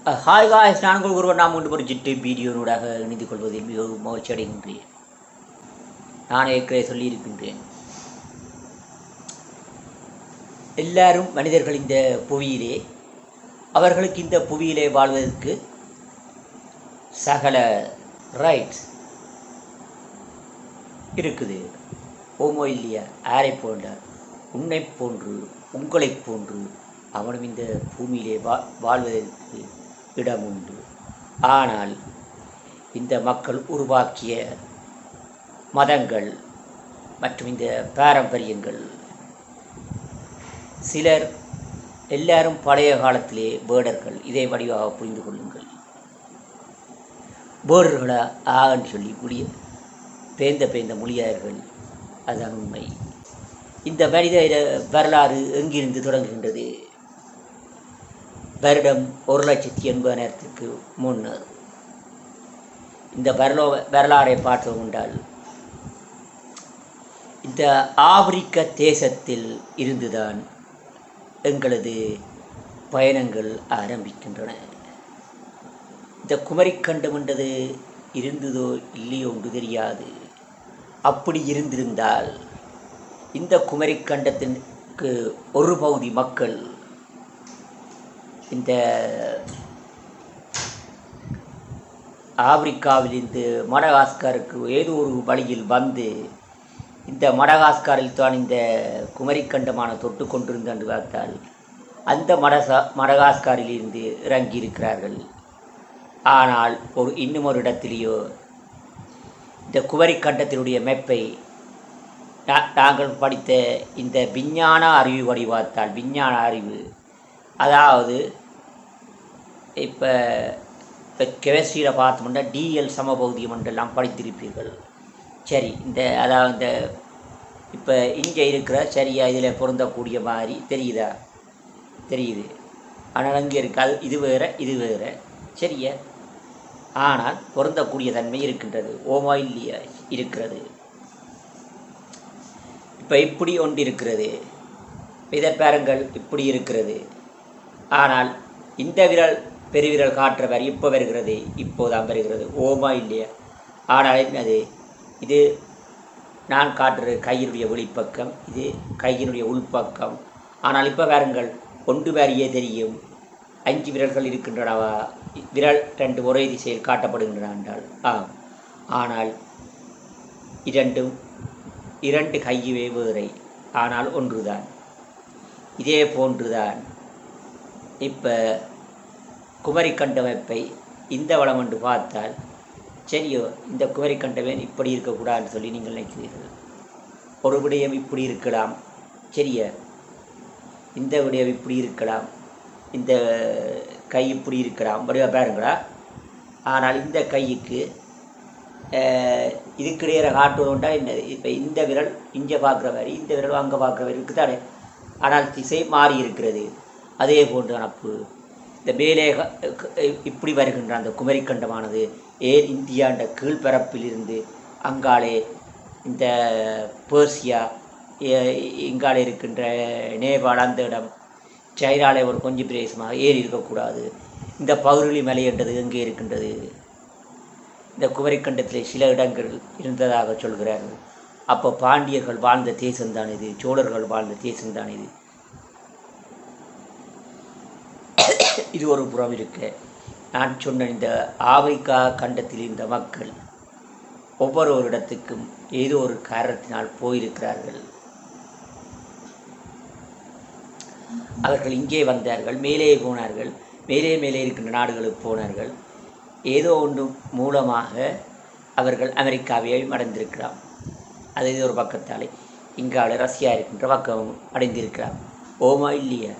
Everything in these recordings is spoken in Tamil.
ஹாய் காய்ஸ், நான் உங்கள் ஒருவர் நாம் கொண்டு படிச்சுட்டு வீடியோனூடாக இணைந்து கொள்வதில் மிகவும் மகிழ்ச்சி அடைகின்றேன். நான் ஏற்கனவே சொல்லியிருக்கின்றேன், எல்லாரும் மனிதர்கள் இந்த புவியிலே, அவர்களுக்கு இந்த புவியிலே வாழ்வதற்கு சகல ரைட்ஸ் இருக்குது. ஓமோ இல்லையா? யாரை போன்ற உன்னை போன்று உங்களைப் போன்று அவனும் இந்த பூமியிலே வாழ்வதற்கு இடம் உண்டு. ஆனால் இந்த மக்கள் உருவாக்கிய மதங்கள் மற்றும் இந்த பாரம்பரியங்கள், சிலர் எல்லாரும் பழைய காலத்திலே வேடர்கள். இதை வடிவாக புரிந்து கொள்ளுங்கள். வேடர்களா ஆன்னு சொல்லி பேந்த மொழியார்கள். அதுதான் உண்மை. இந்த மனித வரலாறு எங்கிருந்து தொடங்குகின்றது? வருடம் 1,80,000 முன்னர். இந்த வரலாறை பார்த்தோம் என்றால், இந்த ஆப்பிரிக்க தேசத்தில் இருந்துதான் எங்களது பயணங்கள் ஆரம்பிக்கின்றன. இந்த குமரிக்கண்டம் என்றது இருந்ததோ இல்லையோ ஒன்று தெரியாது. அப்படி இருந்திருந்தால் இந்த குமரிக்கண்டத்திற்கு ஒரு பகுதி மக்கள் இந்த ஆப்பிரிக்காவிலிருந்து மடகாஸ்கருக்கு ஏதோ ஒரு வழியில் வந்து, இந்த மடகாஸ்கரில் தான் இந்த குமரிக்கண்டமான தொட்டு கொண்டிருந்து என்று பார்த்தால், அந்த மடகாஸ்கரிலிருந்து இறங்கியிருக்கிறார்கள். ஆனால் இன்னும் ஒரு இடத்திலேயோ இந்த குமரிக்கண்டத்தினுடைய மெப்பை நாங்கள் படித்த இந்த விஞ்ஞான அறிவு வடிவாத்தால், விஞ்ஞான அறிவு, அதாவது இப்போ கெமிஸ்ட்ரியில் பார்த்தோம்னா டிஎல் சமபௌதியம் என்றெல்லாம் படித்திருப்பீர்கள். சரி, அதாவது இந்த இப்போ இங்கே இருக்கிற சரியா இதில் பொருந்தக்கூடிய மாதிரி தெரியுது. ஆனால் அங்கே இருக்காது. இது வேறு சரியா, ஆனால் பொருந்தக்கூடிய தன்மை இருக்கின்றது. ஓமா இல்லையா? இருக்கிறது. இப்போ இப்படி ஒன்று இருக்கிறது. இதை பாருங்கள், இப்படி இருக்கிறது. ஆனால் இந்த விரல் பெருவிரல் காட்டுறவர் இப்போ வருகிறது, இப்போதான் வருகிறது. ஓமா இல்லையா? ஆனால் என்னது இது? நான் காட்டுறது கையினுடைய வெளிப்பக்கம், இது கையினுடைய உள்பக்கம். ஆனால் இப்போ பாருங்கள், ஒன்று வேறையே தெரியும். 5 விரல்கள் இருக்கின்றனவா? விரல் 2 ஒரே திசையில் காட்டப்படுகின்றன என்றால் ஆனால் இரண்டு கையுவே வேறை, ஆனால் ஒன்றுதான். இதே போன்றுதான் இப்போ குமரிக்கண்டமைப்பை இந்த வளம் என்று பார்த்தால், சரியோ, இந்த குமரிக்கண்டவன் இப்படி இருக்கக்கூடாதுன்னு சொல்லி நீங்கள் நினைக்கிறீர்கள். ஒரு விடயம் இப்படி இருக்கலாம், சரிய, இந்த விடயம் இப்படி இருக்கலாம், இந்த கை இப்படி இருக்கலாம், வடிவா பாருங்களா. ஆனால் இந்த கைக்கு இதுக்கிடையே காட்டுவதுண்டா என்னது? இப்போ இந்த விரல் இங்கே பார்க்குற மாதிரி, இந்த விரல் அங்கே பார்க்குற மாதிரி இருக்குதானே. ஆனால் திசை மாறி இருக்கிறது. அதே போன்று அனுப்பு இந்த மேலே இப்படி வருகின்ற அந்த குமரிக்கண்டமானது ஏன் இந்தியாண்ட கீழ்பரப்பிலிருந்து அங்காலே இந்த பேர்சியா, இங்காலே இருக்கின்ற நேபாள், அந்த இடம், சைனாலே ஒரு கொஞ்சம் பிரதேசமாக ஏறி இருக்கக்கூடாது? இந்த பௌர்ணமி மலை என்றது எங்கே இருக்கின்றது? இந்த குமரிக்கண்டத்தில் சில இடங்கள் இருந்ததாக சொல்கிறார்கள். அப்போ பாண்டியர்கள் வாழ்ந்த தேசம்தான் இது, சோழர்கள் வாழ்ந்த தேசம்தான் இது. இது ஒரு புறம் இருக்க, நான் சொன்ன இந்த ஆப்பிரிக்கா கண்டத்தில் இந்த மக்கள் ஒவ்வொரு இடத்துக்கும் ஏதோ ஒரு காரணத்தினால் போயிருக்கிறார்கள். அவர்கள் இங்கே வந்தார்கள், மேலே போனார்கள், மேலே இருக்கின்ற நாடுகளுக்கு போனார்கள். ஏதோ ஒன்று மூலமாக அவர்கள் அமெரிக்காவை அடைந்திருக்கிறார். அது இது ஒரு பக்கத்தாலே இங்கால ரஷ்யா இருக்கின்ற பக்கம் அடைந்திருக்கிறார். ஓமா இல்லையா?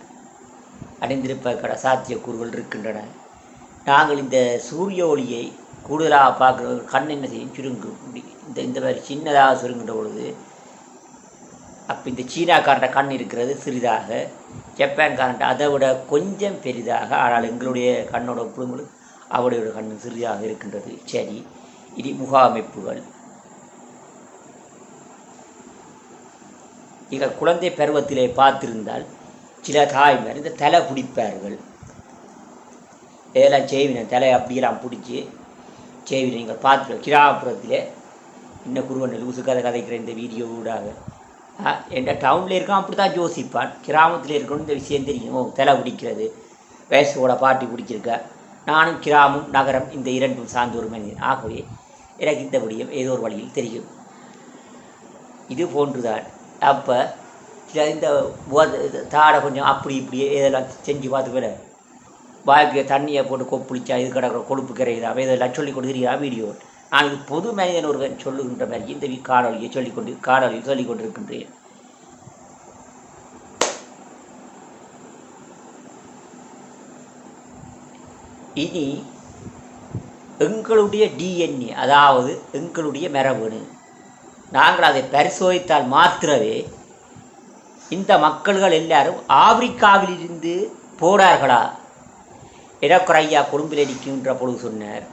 அடைந்திருப்பதற்கான சாத்தியக்கூறுகள் இருக்கின்றன. நாங்கள் இந்த சூரிய ஒளியை கூடுதலாக பார்க்குற கண் என்ன செய்யும்? சுருங்கும். இந்த மாதிரி சின்னதாக சுருங்குகின்ற பொழுது, அப்போ இந்த சீனாக்காரண்ட கண் இருக்கிறது சிறிதாக, ஜப்பான்காரண்ட அதை விட கொஞ்சம் பெரிதாக. ஆனால் எங்களுடைய கண்ணோட ஒப்புடும்போது அவருடைய கண் சிறிதாக இருக்கின்றது. சரி, இது முகாமைப்புகள். நீங்கள் குழந்தை பருவத்திலே பார்த்திருந்தால் சில தாய்மார் இந்த தலை பிடிப்பார்கள். இதெல்லாம் செய்வினேன் தலை அப்படியெல்லாம் பிடிச்சி செய்வினேன். நீங்கள் பார்த்துருவோம் கிராமப்புறத்தில் இன்னும் குருவன் லூசு கதைக்கிற இந்த வீடியோ ஊடாக எந்த டவுனில் இருக்கான் அப்படி தான் யோசிப்பான். கிராமத்தில் இருக்கணும் இந்த விஷயம் தெரியும். தலை பிடிக்கிறது வயசோட பாட்டி பிடிச்சிருக்க. நானும் கிராமம் நகரம் இந்த இரண்டும் சார்ந்த ஒரு மனிதன். ஆகவே எனக்கு இந்த விடியம் ஏதோ ஒரு வழியில் தெரியும். இது போன்றுதான். அப்போ இந்த தாடை கொஞ்சம் அப்படி இப்படி இதெல்லாம் செஞ்சு பார்த்துக்கிற வாய்க்கு தண்ணியை போட்டு கொப்புளிச்சா இது கிடக்கிற கொழுப்பு கரையுதா இதெல்லாம் சொல்லி கொடுக்குறீங்களா வீடியோ. நான் இது பொது மனிதன் ஒருவன் சொல்லுகின்ற மாதிரி இந்த காணொலியை காணொலியில் சொல்லிக் கொண்டிருக்கின்றேன். இனி எங்களுடைய டிஎன்ஏ, அதாவது எங்களுடைய மரபணு, நாங்கள் அதை பரிசோதித்தால் மாத்திரவே இந்த மக்கள்கள் எல்லாரும் ஆப்பிரிக்காவிலிருந்து போனார்களா எனக்கு ஐயா கொழும்பில் அடிக்கின்ற பொழுது சொன்னார்.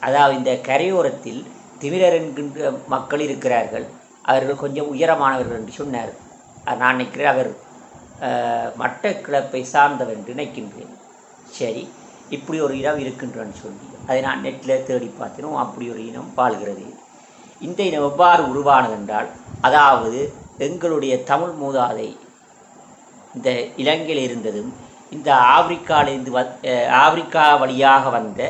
அதாவது இந்த கரையோரத்தில் திமிரர் என்கின்ற மக்கள் இருக்கிறார்கள், அவர்கள் கொஞ்சம் உயரமானவர்கள் என்று சொன்னார். நான் நினைக்கிறேன் அவர் மட்டக்கிழப்பை சார்ந்தவர் என்று நினைக்கின்றேன். சரி, இப்படி ஒரு இனம் இருக்கின்றன்னு சொல்லி அதை நான் நெட்டில் தேடி பார்த்தினோம். அப்படி ஒரு இனம் வாழ்கிறது. இந்த இனம் எவ்வாறு உருவானது என்றால், அதாவது எங்களுடைய தமிழ் மூதாதை இந்த இலங்கையில் இருந்ததும் இந்த ஆப்பிரிக்காவிலேருந்து ஆப்பிரிக்கா வழியாக வந்த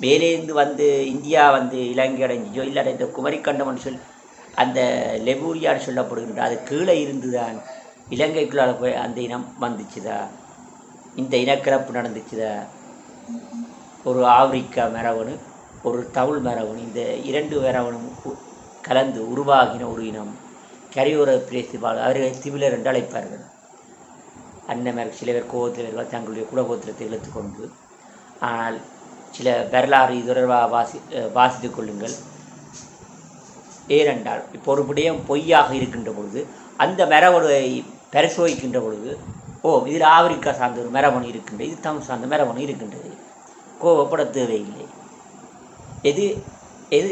மேலேருந்து வந்து இந்தியா வந்து இலங்கை அடைஞ்சிச்சோ இல்லாத இந்த குமரிக்கண்டம்னு சொல்லி அந்த லெபூரியான்னு சொல்லப்படுகின்ற அது கீழே இருந்துதான் இலங்கைக்குள்ளால் போய் அந்த இனம் வந்துச்சுதா, இந்த இனக்கிழப்பு நடந்துச்சுதா. ஒரு ஆப்பிரிக்கா மரபணு ஒரு தமிழ் மரபணு, இந்த இரண்டு மரபணும் கலந்து உருவாகின ஒரு இனம் கரையோர பிரதேச அவர்கள் திமிழர் என்று அழைப்பார்கள். அன்னமர் சில பேர் கோபத்தில் தங்களுடைய குலகோத்திரத்தை இழுத்துக்கொண்டு, ஆனால் சில வரலாறு தொடர்பாக வாசித்து கொள்ளுங்கள். ஏனென்றால் இப்போ ஒரு விடயம் பொய்யாக இருக்கின்ற பொழுது அந்த மரபணுவை பரிசோதிக்கின்ற பொழுது இதில் ஆப்பிரிக்கா சார்ந்த ஒரு மரபணு இருக்கின்றது, இது தமிழ் சார்ந்த மரபணு இருக்கின்றது, கோபப்பட தேவையில்லை. எது எது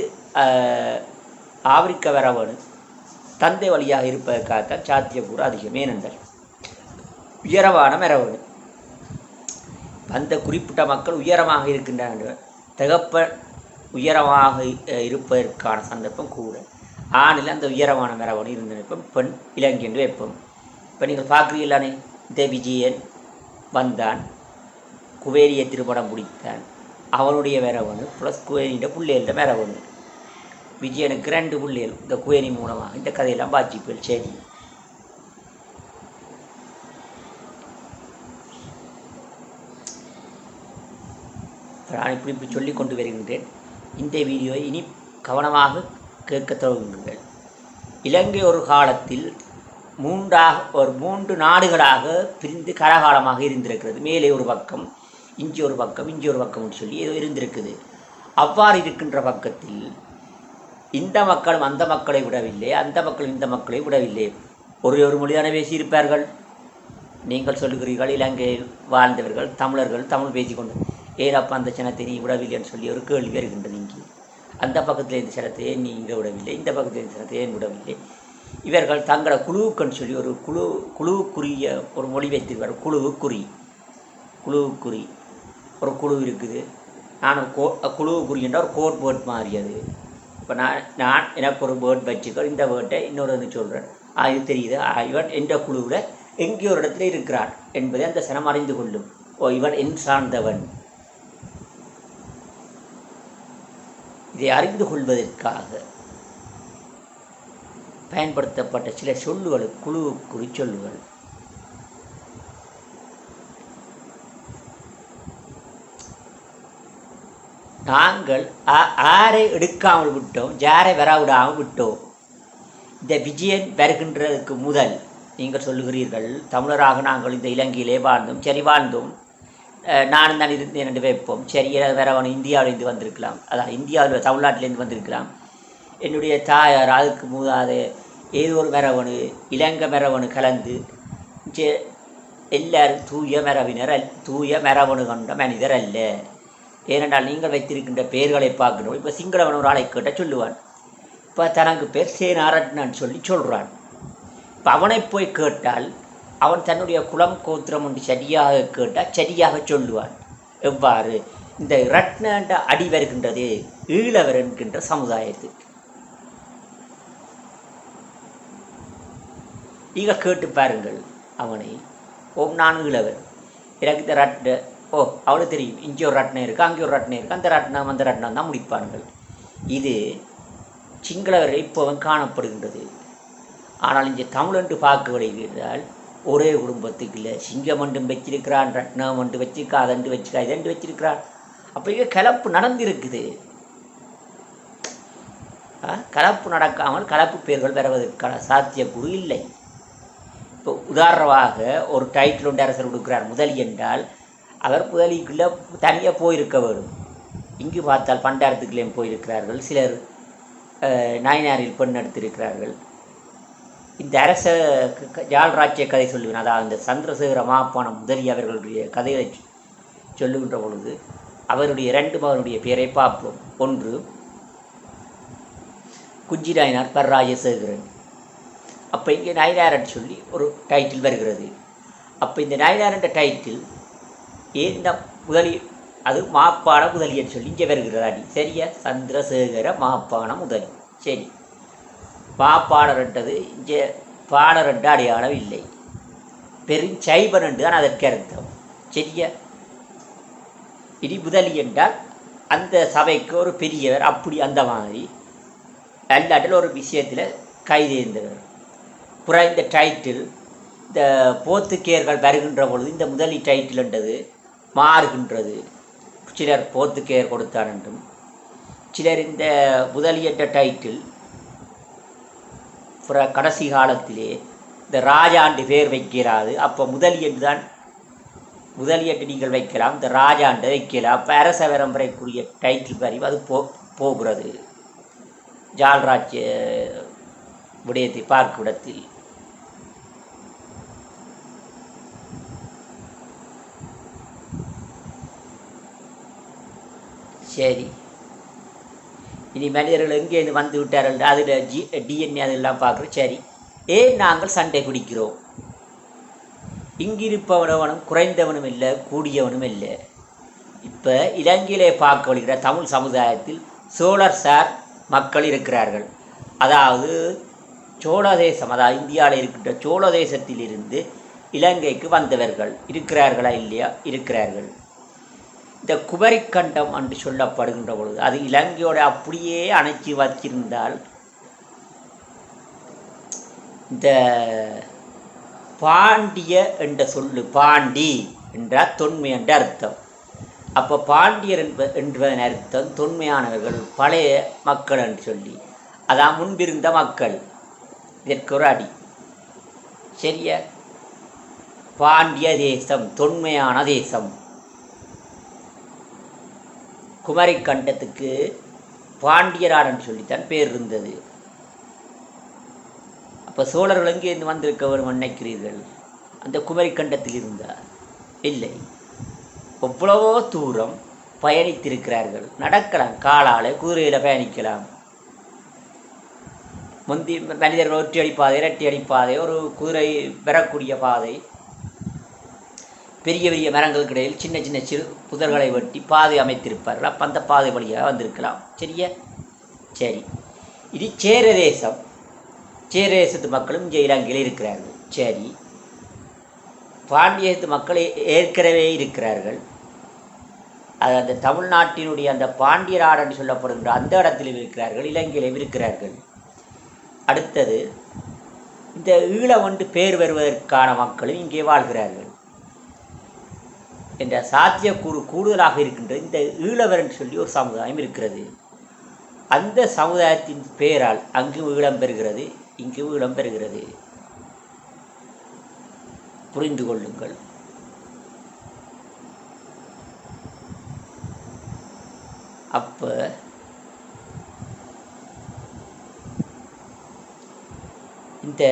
ஆப்பிரிக்க மரபணு தந்தை வழியாக இருப்பதற்காகத்தான் சாத்தியக்கூறு அதிகம். ஏனென்றால் உயரமான மரபணு அந்த குறிப்பிட்ட மக்கள் உயரமாக இருக்கின்றனர், தகப்பன் உயரமாக இருப்பதற்கான சந்தர்ப்பம் கூட. ஆணில் அந்த உயரமான மரபணு இருந்த நிற்பம் பெண் இலங்கை என்று வைப்போம். இப்போ நீங்கள் பார்க்குறீங்களானே, இந்த விஜயன் வந்தான், குவேரியை திருப்படம் பிடித்தான், அவனுடைய மரபணு ப்ளஸ் குவேரியோட பிள்ளைகள மரபணு. விஜயனுக்கு 2 பிள்ளைகள் இந்த குவேரி மூலமாக. இந்த கதையெல்லாம் பாஜிப்பேல். சரி, நான் இப்படி சொல்லி கொண்டு வருகின்றேன். இந்த வீடியோவை இனி கவனமாக கேட்க தொடங்குங்கள். இலங்கை ஒரு காலத்தில் 3 நாடுகளாக பிரிந்து கரகாலமாக இருந்திருக்கிறது. மேலே ஒரு பக்கம், இஞ்சி ஒரு பக்கம், இஞ்சி ஒரு பக்கம்னு சொல்லி ஏதோ இருந்திருக்குது. அவ்வாறு இருக்கின்ற பக்கத்தில் இந்த மக்களும் அந்த மக்களை விடவில்லை, அந்த மக்களும் இந்த மக்களை விடவில்லை. ஒரு மொழிதான பேசியிருப்பார்கள். நீங்கள் சொல்லுகிறீர்கள் இலங்கையில் வாழ்ந்தவர்கள் தமிழர்கள் தமிழ் பேசிக்கொண்டு, ஏனப்பா அந்த சனத்தை நீ விடவில்லைன்னு சொல்லி ஒரு கேள்வி வருகின்றது. இங்கே அந்த பக்கத்தில் இந்த சனத்தை ஏன் நீ இங்கே விடவில்லை, இந்த பக்கத்தில் இந்த சனத்தை ஏன் விடவில்லை. இவர்கள் தங்கள குழுவுக்குன்னு சொல்லி ஒரு குழுவுக்குரிய ஒரு மொழி வைத்திருவார். குழுவுக்குறி ஒரு குழு இருக்குது. நான் குழுவுக்குறி என்ற ஒரு கோட் வேர்ட் மாறியது. இப்போ நான் எனக்கு ஒரு வேர்ட் வச்சுக்கோ, இந்த வேர்ட்டை இன்னொரு சொல்கிறேன். இது தெரியுது, இவன் என்ற குழுவில் எங்கே ஒரு இடத்துல இருக்கிறான் என்பதை அந்த சனம் அறிந்து கொள்ளும். இவன் என் சார்ந்தவன். இதை அறிந்து கொள்வதற்காக பயன்படுத்தப்பட்ட சில சொல்லுகள் குழுவுக்குறி சொல்லுகள். நாங்கள் யாரை எடுக்காமல் விட்டோம், யாரை வரவிடாமல் விட்டோம். இந்த விஜயன் வருகின்றதுக்கு முதல் நீங்கள் சொல்லுகிறீர்கள் தமிழராக நாங்கள் இந்த இலங்கையிலே வாழ்ந்தோம். சரி, வாழ்ந்தோம், நானும் தான் இருந்தேன் என்று வைப்போம். சரி, வரவன் இந்தியாவிலேருந்து வந்திருக்கலாம், அதான் இந்தியாவில் தமிழ்நாட்டிலேருந்து வந்திருக்கலாம். என்னுடைய தாயார் அதுக்கு மூதாத ஏதோ ஒரு மரபணு இலங்கை மரபணு கலந்து எல்லாரும் தூய மரபணு கொண்ட மனிதர் அல்ல. ஏனென்றால் நீங்கள் வைத்திருக்கின்ற பெயர்களை பார்க்கணும். இப்போ சிங்களவன் ஒரு ஆளை கேட்ட சொல்லுவான், இப்போ தனக்கு பேர் சேனாரட்னு சொல்லி சொல்கிறான். இப்போ அவனை போய் கேட்டால் அவன் தன்னுடைய குலம் கோத்திரம் என்று சரியாக கேட்டால் சரியாக சொல்லுவான். எவ்வாறு இந்த ரத்னண்ட அடி வருகின்றது ஈழவர் என்கின்ற சமுதாயத்துக்கு. நீங்கள் கேட்டு பாருங்கள் அவனை, ஓம் நான் ஈழவர், எனக்கு இந்த ரத்ன, ஓ அவளுக்கு தெரியும் இங்கே ஒரு ரத்னம் இருக்குது, அங்கே ஒரு ரத்னம் இருக்குது, அந்த ரத்னம் தான் முடிப்பார்கள். இது சிங்களவர் இப்போவும் காணப்படுகின்றது. ஆனால் இங்கே தமிழன்று பார்க்க விடுகிறால் ஒரே குடும்பத்துக்கு இல்லை, சிங்கம் ஒன்றும் வச்சிருக்கிறான், ரத்னம் ஒன்று வச்சிருக்கா, அதன்று வச்சிருக்கா, இதன்று வச்சிருக்கிறான். அப்போ இங்கே கலப்பு நடந்திருக்குது. கலப்பு நடக்காமல் கலப்பு பேர்கள் வருவதற்கான சாத்தியக்கூறு இல்லை. இப்போ உதாரணமாக ஒரு டைட்டில் ஒன்று அரசர் கொடுக்கிறார் முதலி என்றால், அவர் முதலிக்குள்ளே தனியாக போயிருக்க வேண்டும். இங்கு பார்த்தால் பண்டாரத்துக்குள்ளேயும் போயிருக்கிறார்கள், சிலர் நாயனாரில் பெண் எடுத்திருக்கிறார்கள். இந்த அரச ஜாழ்ராஜ்ய கதை சொல்லுவேன், அதாவது இந்த சந்திரசேகர மாப்பான முதலி அவர்களுடைய கதையை சொல்லுகின்ற பொழுது அவருடைய 2 மகனுடைய பெயரை பார்ப்போம். ஒன்று குஞ்சி நாயனார் பர்ராஜசேகரன். அப்போ இங்கே நாயனாரன் சொல்லி ஒரு டைட்டில் வருகிறது. அப்போ இந்த நாயனார் என்ற டைட்டில் ஏன் இந்த முதலி, அது மாப்பான முதலியன்னு சொல்லி இங்கே வருகிறதாடி, சரியா? சந்திரசேகர மாப்பான முதலி. சரி, மாப்பாடர் என்றது இங்கே பாடர் என்ற அடையாளம் இல்லை, பெருஞ்சைபன் என்று தான் அதற்கு அர்த்தம். சரியா? இனி முதலி என்றால் அந்த சபைக்கு ஒரு பெரியவர், அப்படி அந்த மாதிரி எல்லாட்டில் ஒரு விஷயத்தில் கைதேர்ந்தவர். குறைந்த டைட்டில் இந்த போர்த்துக்கேயர்கள் வருகின்ற பொழுது இந்த முதலி டைட்டில் என்றது மாறுகின்றது. சிலர் போர்த்துக்கேயர் கொடுத்தார் என்றும், சிலர் இந்த முதலி என்ற டைட்டில் கடைசி காலத்திலே இந்த ராஜாண்டு பேர் வைக்கிறாது. அப்போ முதலி என்று தான், முதலி என்று நீங்கள் வைக்கலாம், இந்த ராஜாண்டு வைக்கலாம். அப்போ அரச பரம்பரைக்குரிய டைட்டில் வரையும் அது போகிறது. ஜாழ்ராஜ்ய விடயத்தை பார்க்கும் இடத்தில் சரி. இனி மனிதர்கள் எங்கேருந்து வந்து விட்டார்கள், அதில் டிஎன்ஏ அதெல்லாம் பார்க்குறோம். சரி, ஏன் நாங்கள் சண்டை பிடிக்கிறோம்? இங்கிருப்பவனவனும் குறைந்தவனும் இல்லை, கூடியவனும் இல்லை. இப்போ இலங்கையிலே பார்க்க வருகிற தமிழ் சமுதாயத்தில் சோழர் சார் மக்கள் இருக்கிறார்கள். அதாவது சோழ தேசம், அதாவது இந்தியாவில் இருக்கின்ற சோழ தேசத்திலிருந்து இலங்கைக்கு வந்தவர்கள் இருக்கிறார்களா இல்லையா? இருக்கிறார்கள். இந்த குமரிக்கண்டம் என்று சொல்லப்படுகின்ற பொழுது அது இலங்கையோட அப்படியே அணைச்சி வச்சிருந்தால் இந்த பாண்டிய என்ற சொல்லு, பாண்டி என்றால் தொன்மை என்ற அர்த்தம். அப்போ பாண்டியர் என்பதன் அர்த்தம் தொன்மையானவர்கள், பழைய மக்கள் என்று சொல்லி, அதான் முன்பிருந்த மக்கள். இதற்கு ஒரு அடி. சரியா? பாண்டிய தேசம் தொன்மையான தேசம். குமரிக்கண்டத்துக்கு பாண்டியராடன்னு சொல்லித்தான் பேர் இருந்தது. அப்போ சோழர்கள் எங்கேருந்து வந்திருக்க வரும் நினைக்கிறீர்கள்? அந்த குமரிக்கண்டத்தில் இருந்தார் இல்லை. எவ்வளவோ தூரம் பயணித்திருக்கிறார்கள். நடக்கலாம், காலால் குதிரையில் பயணிக்கலாம். முந்தி மனிதர்கள் ஒற்றை அடிப்பாதை, இரட்டை அடிப்பாதை, ஒரு குதிரை பெறக்கூடிய பாதை, பெரிய பெரிய மரங்களுக்கு இடையில் சின்ன சின்ன சிறு புதர்களை வெட்டி பாதை அமைத்திருப்பார்கள். அப்போ அந்த பாதை வழியாக வந்திருக்கலாம். சரியா? சரி, இது சேர தேசம். சேர தேசத்து மக்களும் இங்கே இலங்கையில் இருக்கிறார்கள். சரி, பாண்டியத்து மக்கள் ஏற்கனவே இருக்கிறார்கள். அது அந்த தமிழ்நாட்டினுடைய அந்த பாண்டியராடு என்று சொல்லப்படுகின்ற அந்த இடத்திலும் இருக்கிறார்கள், இலங்கையிலும் இருக்கிறார்கள். அடுத்தது இந்த ஈழவண்டு பேர் வருவதற்கான மக்களும் இங்கே வாழ்கிறார்கள் என்ற சாத்தியக்கூறு கூடுதலாக இருக்கின்றது. இந்த ஈழவர் என்று சொல்லி ஒரு சமுதாயம் இருக்கிறது. அந்த சமுதாயத்தின் பெயரால் அங்கு ஈழம் பெறுகிறது, இங்கு ஈழம் பெறுகிறது. புரிந்து கொள்ளுங்கள். அப்போ இந்த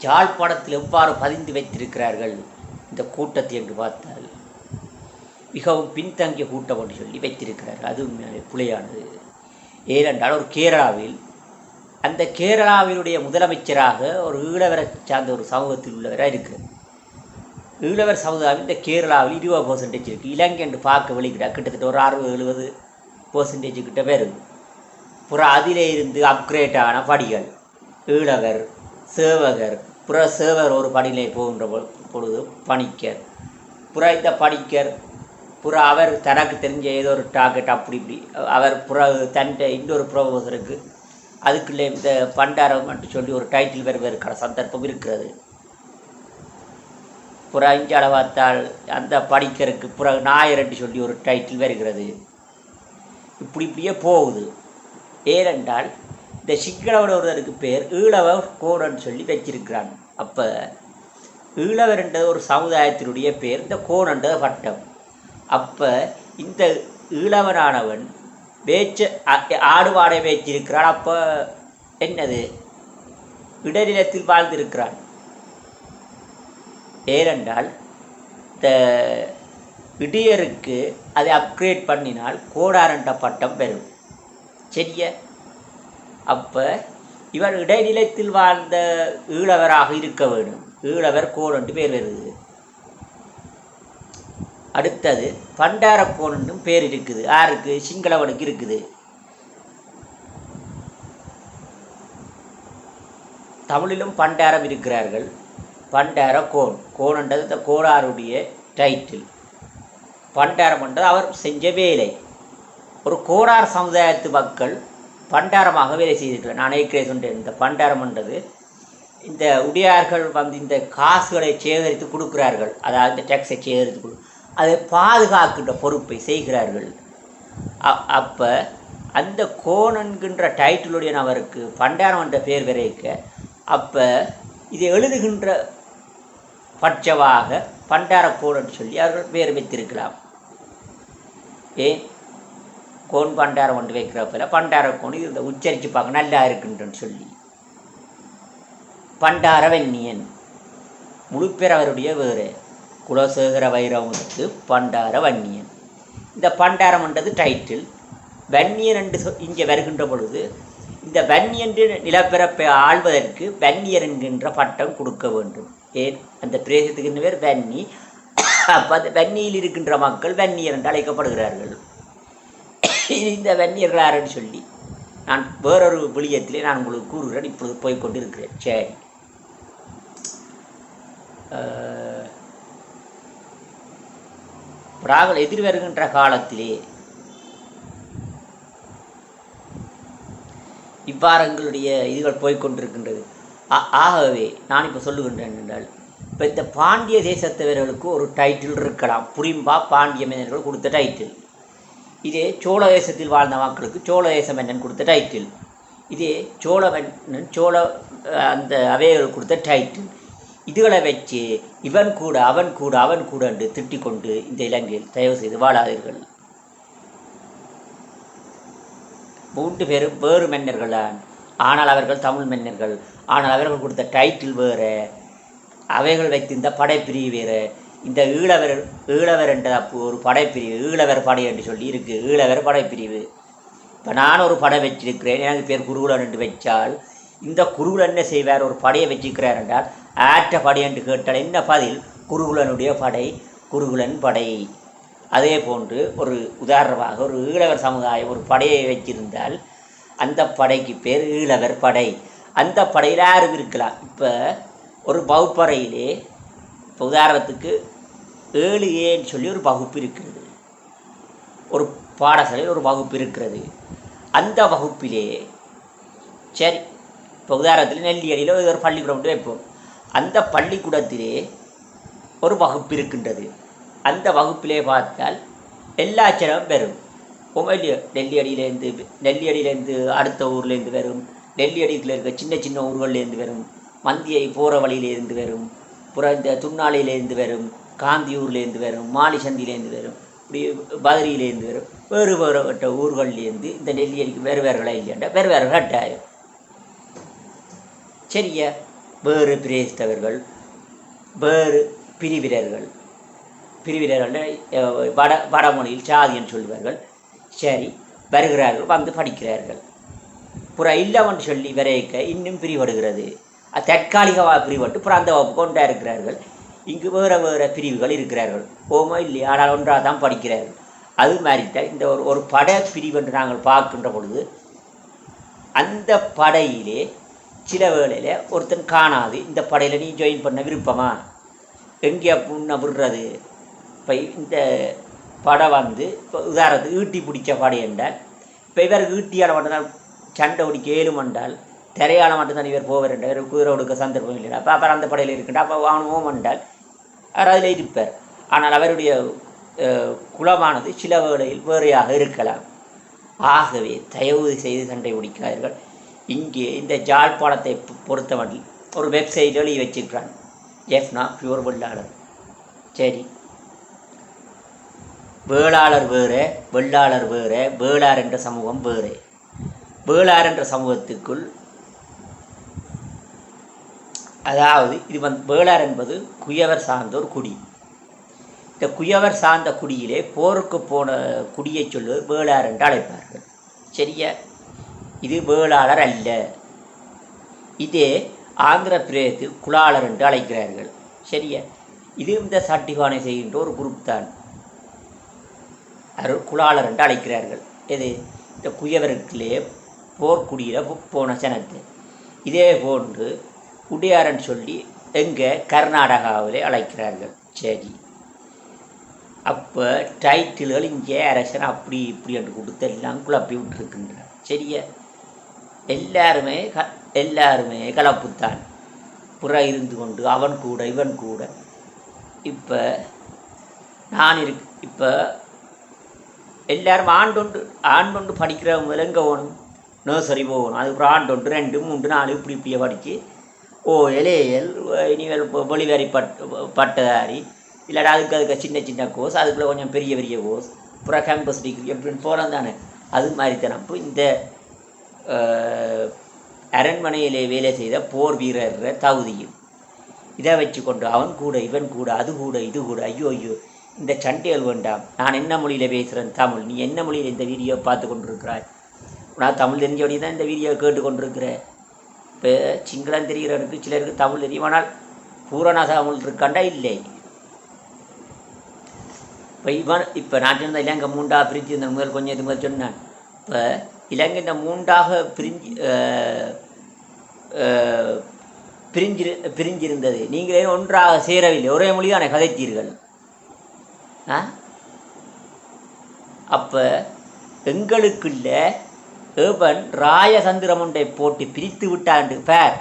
யாழ்ப்பாணத்தில் எவ்வாறு பதிந்து வைத்திருக்கிறார்கள் இந்த கூட்டத்தை என்று பார்த்தால் மிகவும் பின்தங்கிய கூட்டம் என்று சொல்லி வைத்திருக்கிறார்கள். அது உண்மையான பிழையானது. ஏனென்றால் ஒரு கேரளாவில் அந்த கேரளாவினுடைய முதலமைச்சராக ஒரு ஈழவரை சார்ந்த ஒரு சமூகத்தில் உள்ளவராக இருக்குது. ஈழவர் சமுதாயம் இந்த கேரளாவில் 20% இருக்குது. இலங்கை என்று பார்க்க வெளிக்கிட்டா கிட்டத்தட்ட ஒரு 60-70% கிட்ட வருது. அதிலே இருந்து அப்கிரேட் ஆன படிகள் ஈழவர், சேவகர், சேவகர் ஒரு படியிலே போகின்ற பொழுது பணிக்கர், இந்த படிக்கர் அவர் தனக்கு தெரிஞ்ச ஏதோ ஒரு டார்கெட் அப்படி இப்படி அவர் தன்னை இன்னொரு ப்ரொஃபஸருக்கு அதுக்குள்ளே இந்த பண்டாரம் மட்டும் சொல்லி ஒரு டைட்டில் வருவதற்கான சந்தர்ப்பம் இருக்கிறது. இஞ்சி அளவாத்தால் அந்த படிக்கருக்கு நாயர் என்று சொல்லி ஒரு டைட்டில் வருகிறது. இப்படியே போகுது. ஏனென்றால் இந்த சிங்களவர் ஒருவருக்கு பேர் ஈழவர் கோணன்னு சொல்லி வச்சிருக்கிறான். அப்போ ஈழவர் என்றது ஒரு சமுதாயத்தினுடைய பேர், இந்த கோணன்றது பட்டம். அப்போ இந்த ஈழவனானவன் ஆடுபாடை வேச்சிருக்கிறான். அப்போ என்னது, இடைநிலத்தில் வாழ்ந்திருக்கிறான். ஏனென்றால் இந்த இடியருக்கு அதை அப்கிரேட் பண்ணினால் கோடாரண்ட பட்டம் பெறும். சரிய, அப்போ இவர் இடைநிலத்தில் வாழ்ந்த ஈழவராக இருக்க வேண்டும். ஈழவர் கோணன்று பேர் வருது. அடுத்தது பண்டார கோணன்னும் பேர் இருக்குது. யாருக்கு? சிங்களவனுக்கு இருக்குது. தமிழிலும் பண்டாரம் இருக்கிறார்கள். பண்டார கோணன்றது இந்த கோடாருடைய டைட்டில். பண்டாரம் என்றது அவர் செஞ்ச வேலை. ஒரு கோடார் சமுதாயத்து மக்கள் பண்டாரமாக வேலை செய்திருக்கிறார். நான் ஏற்கனவே சொன்னேன், இந்த பண்டாரம் என்றது இந்த உடையார்கள் இந்த காசுகளை சேகரித்து கொடுக்கிறார்கள். அதாவது இந்த டேக்ஸை சேகரித்து அதை பாதுகாக்கின்ற பொறுப்பை செய்கிறார்கள். அப்போ அந்த கோணன்கின்ற டைட்டிலுடைய நபருக்கு பண்டாரம் என்ற பேர் விரைக்க, அப்போ இதை எழுதுகின்ற பட்சமாக பண்டார கோணன்னு சொல்லி அவர்கள் பேர் வைத்திருக்கலாம். ஏன் கோன் பண்டாரம் ஒன்று வைக்கிறப்பல பண்டார கோண் இது இந்த உச்சரித்து பார்க்க நல்லா இருக்குன்றன்னு சொல்லி பண்டார வன்னியன் முழுப்பேர் அவருடைய வேறு குலசேகர வைரவனுக்கு பண்டார வன்னியன். இந்த பண்டாரம் என்றது டைட்டில். வன்னியன் என்று இங்கே வருகின்ற பொழுது இந்த வன்னியன் நிலப்பரப்பை ஆள்வதற்கு வன்னியர் என்கின்ற பட்டம் கொடுக்க வேண்டும். ஏன் அந்த பிரதேசத்துக்கு பேர் வன்னி. அப்போ அந்த வன்னியில் இருக்கின்ற மக்கள் வன்னியர் என்று அழைக்கப்படுகிறார்கள். இந்த வன்னியர்கள் யாருன்னு சொல்லி நான் வேறொரு விளியத்திலே நான் உங்களுக்கு கூறுகிறேன். இப்பொழுது போய்கொண்டு இருக்கிறேன். சரி, நாங்கள் எதிர்வருகின்ற காலத்திலே இவ்வாறு எங்களுடைய இதுகள் போய்கொண்டிருக்கின்றது. ஆகவே நான் இப்போ சொல்லுகின்றேன் என்றால், இப்போ இந்த பாண்டிய தேசத்தவர்களுக்கு ஒரு டைட்டில் இருக்கலாம். புரிம்பா பாண்டிய மன்னர்கள் கொடுத்த டைட்டில். இதே சோழ தேசத்தில் வாழ்ந்த மக்களுக்கு சோழ தேச மன்னன் கொடுத்த டைட்டில். இதே சோழ மன்னன் அந்த அவைகள் கொடுத்த டைட்டில். இதுகளை வச்சு இவன் கூட அவன் கூட அவன் கூட என்று திட்டிக் கொண்டு இந்த இலங்கையில் தயவு செய்து வாழாதீர்கள். 3 பேரும் வேறு மன்னர்கள் தான். ஆனால் அவர்கள் தமிழ் மன்னர்கள். ஆனால் அவர்கள் கொடுத்த டைட்டில் வேறு, அவைகள் வைத்திருந்த படைப்பிரிவு வேறு. இந்த ஈழவர் என்ற ஒரு படைப்பிரிவு, ஈழவர் படை என்று சொல்லி இருக்குது. ஈழவர் படைப்பிரிவு. இப்போ நான் ஒரு படை வச்சிருக்கிறேன், எனக்கு பேர் குருகுலன் என்று வச்சால், இந்த குருகுலன் என்ன செய்வார்? ஒரு படையை வச்சிருக்கிறார் என்றால் ஆற்ற படை என்று கேட்டால் என்ன பதில்? குருகுலனுடைய படை, குருகுலன் படை. அதே போன்று ஒரு உதாரணமாக ஒரு ஈழவர் சமுதாயம் ஒரு படையை வச்சிருந்தால் அந்த படைக்கு பேர் ஈழவர் படை. அந்த படையில் யாரும் இருக்கலாம். இப்போ ஒரு வகுப்பறையிலே இப்போ உதாரணத்துக்கு 7Aன்னு சொல்லி ஒரு வகுப்பு இருக்கிறது. ஒரு பாடசாலையில் ஒரு வகுப்பு இருக்கிறது. அந்த வகுப்பிலே சரி, இப்போ உதாரணத்தில் நெல்லியடியில் ஒரு பள்ளிக்கூடம் வைப்போம். அந்த பள்ளிக்கூடத்திலே ஒரு வகுப்பு இருக்கின்றது. அந்த வகுப்பிலே பார்த்தால் எல்லா சிரமம் பெறும். நெல்லியடியிலேருந்து அடுத்த ஊர்லேருந்து வரும், நெல்லியடியில் இருக்க சின்ன சின்ன ஊர்கள்லேருந்து வரும், மந்தியை போகிற வழியிலேருந்து வரும், இந்த துன்னாலையிலேருந்து வரும், காந்தியூர்லேருந்து வரும், மாலிசந்தியிலேருந்து வரும், இப்படி பதரியிலேருந்து வரும். வேறு வேறுபட்ட ஊர்கள்லேருந்து இந்த நெல்லியடிக்கு வேறு வேறுகளை இல்லையாண்டா வேறு வேறு கட்டாயம். சரியா? வேறு பிரேசித்தவர்கள், வேறு பிரிவினர்கள் வடமொழியில் சாதின்னு சொல்லுவார்கள். சரி, வருகிறார்கள், வந்து படிக்கிறார்கள். புறம் இல்லவன் சொல்லி வரைக்க இன்னும் பிரிவடுகிறது. தற்காலிகமாக பிரிவட்டு புறம் அந்த வகுப்பு கொண்டா இருக்கிறார்கள். இங்கு வேறு வேறு பிரிவுகள் இருக்கிறார்கள். ஓமோ இல்லையா, ஆனால் ஒன்றாக தான் படிக்கிறார்கள். அது மாதிரித்தான் இந்த ஒரு பட பிரிவு என்று நாங்கள் பார்க்கின்ற பொழுது அந்த படையிலே சில வேளையில் ஒருத்தன் காணாது, இந்த படையில் நீ ஜாயின் பண்ண விருப்பமா எங்கே முன்ன விடுறது. இப்போ இந்த படம் வந்து இப்போ உதாரணத்துக்கு ஈட்டி பிடிச்ச படை என்றால், இப்போ இவருக்கு ஈட்டியால் மட்டும்தான் சண்டை பிடிக்க ஏழும் என்றால், திரையால் மட்டும்தான் இவர் போவார் என்றால், குதிரை கொடுக்க சந்தர்ப்பம் இல்லைனா அப்போ அப்புறம் அந்த படையில் இருக்கின்ற அப்போ வாங்குவோம் என்றால் அவர் அதில் இருப்பார். ஆனால் அவருடைய குலமானது சில வேளையில் வேறையாக இருக்கலாம். ஆகவே தயவு செய்து சண்டை பிடிக்காதீர்கள். இங்கே இந்த ஜாழ்ப்பாணத்தை பொறுத்தவரை ஒரு வெப்சைட் எழுதி வச்சுக்கிறான், ஜெஃப்னா பியூர் வெள்ளாளர். சரி, வேளாளர் வேறு, வெள்ளாளர் வேறு, வேளார் என்ற சமூகம் வேறு. வேளார் என்ற சமூகத்துக்குள், அதாவது இது வேளார் என்பது குயவர் சார்ந்த ஒரு குடி. இந்த குயவர் சார்ந்த குடியிலே போருக்கு போன குடியை சொல்வது வேளார் என்று அழைப்பார்கள். சரியா? இது வேளாளர் அல்ல. இதே ஆந்திர பிரதேசத்தில் குலாளர் என்று அழைக்கிறார்கள். சரியா? இது இந்த சட்டிபானை செய்கின்ற ஒரு குரூப் தான். குலாளர் என்று அழைக்கிறார்கள். இது இந்த குயவருக்குள்ளே போர்க்குடியில் போன சனத்து. இதே போன்று உடையாரன் சொல்லி எங்கே கர்நாடகாவிலே அழைக்கிறார்கள். சரி, அப்போ டைட்டில்கள் இங்கே அரசன் அப்படி இப்படி என்று கொடுத்து எல்லாம் குழப்பி விட்டுருக்கின்றார். சரியா? எல்லாருமே கலப்புத்தான். புற இருந்து கொண்டு அவன் கூட இவன் கூட. இப்போ இப்போ எல்லாரும் ஆண்டொண்டு படிக்கிறவங்க முதல்ல எங்கே போகணும்? நர்சரி போகணும். அதுக்கப்புறம் ஆண்டொன்று 2, 3, 4 இப்படியே படித்து ஏஎல் இனிமேல் வெளிவரி பட்டதாரி இல்லாட்டா அதுக்கு சின்ன கோர்ஸ், அதுக்குள்ளே கொஞ்சம் பெரிய கோர்ஸ், அப்புறம் கேம்பஸ் டிகிரி எப்படின்னு போகிறது தானே. அது மாதிரி தானே. இப்போ இந்த அரண்மனையிலே வேலை செய்த போர் வீரர் தகுதியும் இதை வச்சு கொண்டு அவன் கூட இவன் கூட அது கூட இது கூட, ஐயோ இந்த சண்டைகள் வேண்டாம். நான் என்ன மொழியில் பேசுகிறேன்? தமிழ். நீ என்ன மொழியில் இந்த வீடியோ பார்த்து கொண்டிருக்கிறாய்? நான் தமிழ் தெரிஞ்சபடி தான் இந்த வீடியோ கேட்டு கொண்டிருக்கிறேன். இப்போ சிங்களம் தெரிகிறவருக்கு சிலருக்கு தமிழ் தெரியும், ஆனால் பூரண தமிழ் இருக்காண்டா இல்லை. இப்போ நான் சொன்ன இலங்கை 3ஆக பிரிஞ்சு இந்த முதல் கொஞ்சம் இது முதல் சொன்னேன். இப்போ இலங்கை இந்த 3ஆக பிரிஞ்சிருந்தது. நீங்களே ஒன்றாக சேரவில்லை, ஒரே மொழிதானே கதைத்தீர்கள். அப்போ எங்களுக்குள்ள ஏவன் ராயசந்திரம் ஒன்றை போட்டு பிரித்து விட்டாண்டு பேர்.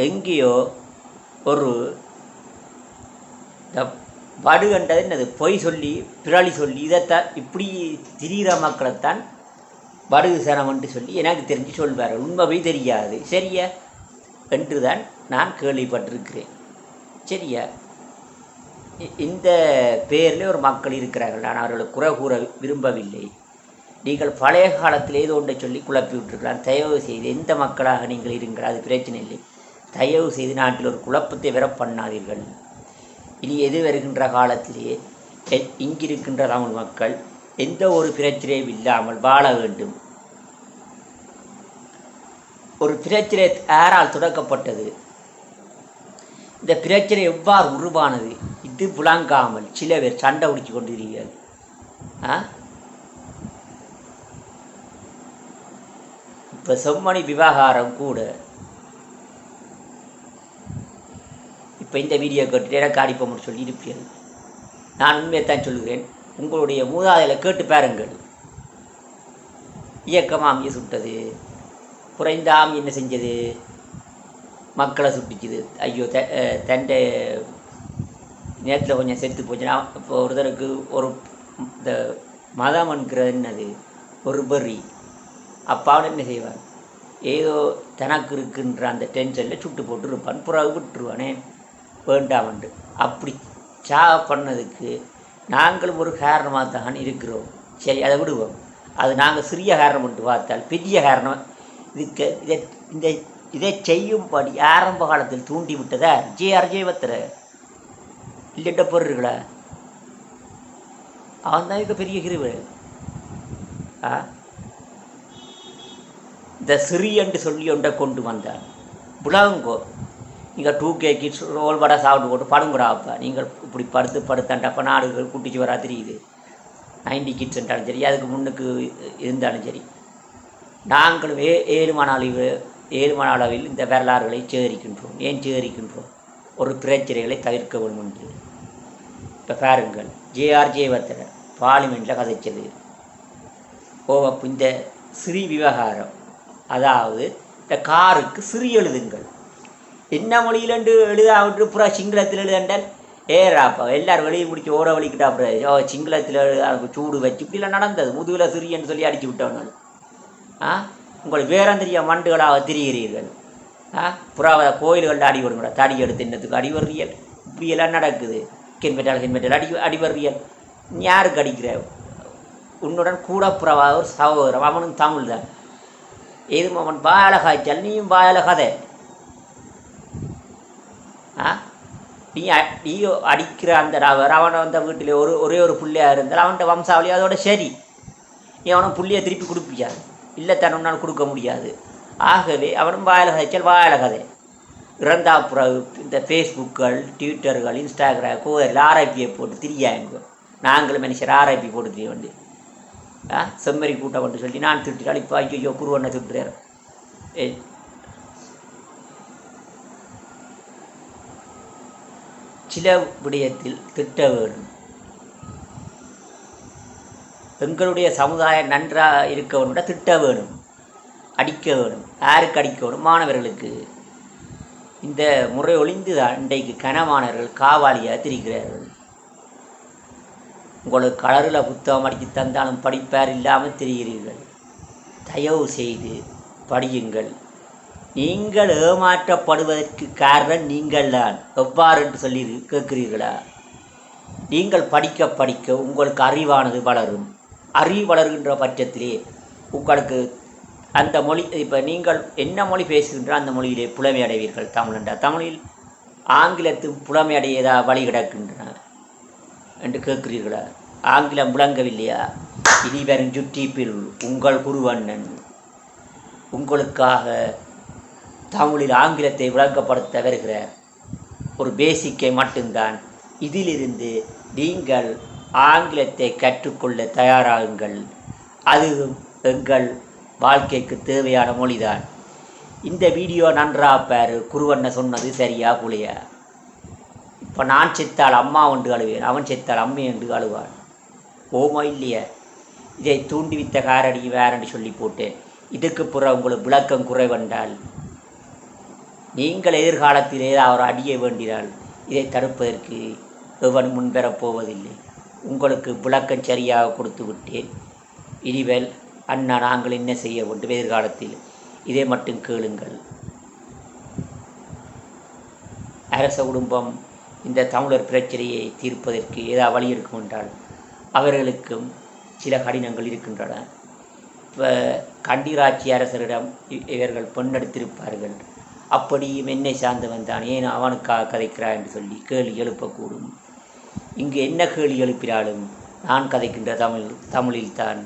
எங்கேயோ ஒரு வடுகண்டது என்னது பொய் சொல்லி பிறழி சொல்லி இதைத்தான் இப்படி திரிகிற மக்களைத்தான் வடுகு சனம் என்று சொல்லி எனக்கு தெரிஞ்சு சொல்வார். உண்மை தெரியாது. சரியா என்றுதான் நான் கேள்விப்பட்டிருக்கிறேன். சரியா? இந்த பேரில் ஒரு மக்கள் இருக்கிறார்கள். நான் அவர்களை குறை கூற விரும்பவில்லை. நீங்கள் பழைய காலத்தில் ஏதோ ஒன்றை சொல்லி குழப்பி விட்டுருக்கலாம். தயவு செய்து எந்த மக்களாக நீங்கள் இருங்கள், அது பிரச்சனை இல்லை. தயவு செய்து நாட்டில் ஒரு குழப்பத்தை வர பண்ணாதீர்கள். இனி எது வருகின்ற காலத்திலே இங்கிருக்கின்ற தமிழ் மக்கள் எந்த ஒரு பிரச்சனையும் இல்லாமல் வாழ வேண்டும். ஒரு பிரச்சனை யாரால் தொடக்கப்பட்டது? இந்த பிரச்சனை எவ்வாறு உருவானது? இது புலங்காமல் சில பேர் சண்டை உடிச்சு கொண்டிருக்கிறார்கள். இப்போ செம்மணி விவகாரம் கூட இப்போ இந்த வீடியோ கேட்டுட்டு எனக்கு அடிப்போம்னு சொல்லி இருப்பீர்கள். நான் உண்மையைத்தான் சொல்லுகிறேன். உங்களுடைய மூதாதையில கேட்டு பாருங்கள். இயக்கம் ஆமியை சுட்டது, குறைந்த ஆமி என்ன செஞ்சது? மக்களை சுட்டிச்சுது. ஐயோ தண்டை நேரத்தில் கொஞ்சம் செத்து போச்சுன்னா இப்போ ஒருத்தருக்கு ஒரு இந்த மதம் என்கிறது என்னது ஒரு பெறி. அப்பாவும் என்ன செய்வார்? ஏதோ தனக்கு இருக்குன்ற அந்த டென்ஷனில் சுட்டு போட்டு இருப்பான். புறவு விட்டுருவானே வேண்டாமண்டு. அப்படி பண்ணதுக்கு நாங்களும் ஒரு காரணமாக தான் இருக்கிறோம். சரி, அதை விடுவோம். அது நாங்கள் சிறிய காரணம் மட்டும் பார்த்தால் பெரிய காரணம் இதுக்கு இதை செய்யும்படி ஆரம்ப காலத்தில் தூண்டி விட்டதா ஜெயவத்திர இல்லைட்ட பொருள்களா? அவன் தான் இதுக்கு பெரிய கிருவை. இந்த சிறி என்று சொல்லி ஒன்றை கொண்டு வந்தார். விளங்கோ, நீங்கள் 2K கிட்ஸ் ரோல் வடை சாப்பிட்டு போட்டு படுங்குறாப்பா. நீங்கள் இப்படி படுத்தாண்டப்போ நாடுகள் குட்டிச்சு வரா தெரியுது. 90 கிட்ஸ் என்றாலும் சரி, அதுக்கு முன்னுக்கு இருந்தாலும் சரி, நாங்களும் 7 மணி அளவில் இந்த வரலாறுகளை சேகரிக்கின்றோம். ஏன் சேகரிக்கின்றோம்? ஒரு பிரச்சனைகளை தவிர்க்க வேண்டும் என்று. இப்போ பாருங்கள், ஜேஆர் ஜெயவர்தனர் பார்லிமெண்ட்டில் கதைச்சது இந்த சிறி விவகாரம். அதாவது இந்த காருக்கு சிறி எழுதுங்கள், என்ன மொழியிலண்டு எழுதாவிட்டு புறா சிங்களத்தில் எழுதண்டால் ஏறாப்பா எல்லாரும் வெளியே முடிச்சு ஓட வலிக்கிட்டா அப்புறம் சிங்களத்தில் சூடு வச்சு இப்படிலாம் நடந்தது. முதுகில் சிறியன்னு சொல்லி அடிச்சு விட்டவங்க. உங்களுக்கு வேறம் தெரிய மண்டுகளாக திரிகிறீர்கள். புறாவை கோயில்களில் அடி வருங்களா, தடி எடுத்து என்னத்துக்கு அடிவறியல் இப்படியெல்லாம் நடக்குது. ஹெல்மெட்டால் அடிவறியல் யாருக்கு அடிக்கிற? உன்னுடன் கூட புறாவாக ஒரு சகோதரம், அவனும் தமிழ் தான். எதுவும் அவன் வாயால காய்ச்சால் நீயும் வாயால கதை. நீ அடிக்கிற அந்த அவனை வந்த வீட்டில் ஒரே ஒரு பிள்ளையாக இருந்தால் அவன்கிட்ட வம்சாவளி அதோட சரி. நீ அவனும் புள்ளியை திருப்பி கொடுப்பியாது, இல்லை தன்னால் கொடுக்க முடியாது. ஆகவே அவனும் வாயால கதைச்சால் வாயால கதை. இறந்தா பிறகு இந்த ஃபேஸ்புக்குகள், ட்விட்டர்கள், இன்ஸ்டாகிராம் கோயில் ஆர்ஐபியை போட்டு திரியாங்க. நாங்களும் மனுஷர் ஆர்ஐபி போட்டு திரிய வேண்டு செம்மறி கூட்டம் வந்து சொல்லி நான் திட்டால் இப்போ ஐயோ குருவண்ணை திட்டுறார். சில விடயத்தில் திட்ட வேணும். எங்களுடைய சமுதாயம் நன்றாக இருக்க வேணும்னா திட்ட வேணும், அடிக்க வேணும். யாருக்கு அடிக்க வேணும்? மாணவர்களுக்கு. இந்த முறை ஒளிந்துதான் இன்றைக்கு கனமானவர்கள் காவாலியாக திரிக்கிறார்கள். உங்களுக்கு கலரில் புத்தகம் அடித்து தந்தாலும் படிப்பார் இல்லாமல் தெரிகிறீர்கள். தயவு செய்து படியுங்கள். நீங்கள் ஏமாற்றப்படுவதற்கு காரணம் நீங்கள் தான். எவ்வாறு என்று சொல்லி கேட்கிறீர்களா? நீங்கள் படிக்க படிக்க உங்களுக்கு அறிவானது வளரும். அறிவு வளர்கின்ற பட்சத்திலே உங்களுக்கு அந்த மொழி, இப்போ நீங்கள் என்ன மொழி பேசுகின்ற அந்த மொழியிலே புலமை அடைவீர்கள். தமிழண்டா தமிழில் ஆங்கிலத்தில் புலமை அடையதா வழி கிடக்கின்றன என்று கேட்கிறீர்களா? ஆங்கிலம் விளங்கவில்லையா? இனி வரும் யூடியூப்பில் உங்கள் குருவண்ணன் உங்களுக்காக தமிழில் ஆங்கிலத்தை விளங்கப்படுத்த வருகிறார். ஒரு பேசிக்கை மட்டும்தான். இதிலிருந்து நீங்கள் ஆங்கிலத்தை கற்றுக்கொள்ள தயாராகுங்கள். அது எங்கள் வாழ்க்கைக்கு தேவையான மொழிதான். இந்த வீடியோ நன்றாக பாரு. குருவண்ண சொன்னது சரியா புலையா? இப்போ நான் செத்தால் அம்மா என்று அழுவேன், அவன் செத்தால் அம்மை என்று அழுவான். ஓமோ இல்லையா? இதை தூண்டிவித்த காரடி வேறன்னு சொல்லி போட்டேன். இதுக்கு பிறகு உங்களுக்கு விளக்கம் குறைவென்றால் நீங்கள் எதிர்காலத்தில் ஏதாவது அடிய வேண்டினால் இதை தடுப்பதற்கு எவன் முன்வரப் போவதில்லை. உங்களுக்கு விளக்கம் சரியாக கொடுத்து விட்டேன். இனிமேல் அண்ணா நாங்கள் என்ன செய்ய வேண்டும் எதிர்காலத்தில், இதை மட்டும் கேளுங்கள். அரச குடும்பம் இந்த தமிழர் பிரச்சனையை தீர்ப்பதற்கு ஏதாவது வழி இருக்கும் என்றால் அவர்களுக்கும் சில கடினங்கள் இருக்கின்றன. இப்போ கண்டிராட்சி அரசரிடம் இவர்கள் பெண்ணெடுத்திருப்பார்கள். அப்படியும் என்னை சார்ந்தவன் தான், ஏன் அவனுக்காக கதைக்கிறான் என்று சொல்லி கேள்வி எழுப்பக்கூடும். இங்கு என்ன கேள்வி எழுப்பினாலும் நான் கதைக்கின்ற தமிழில்தான்.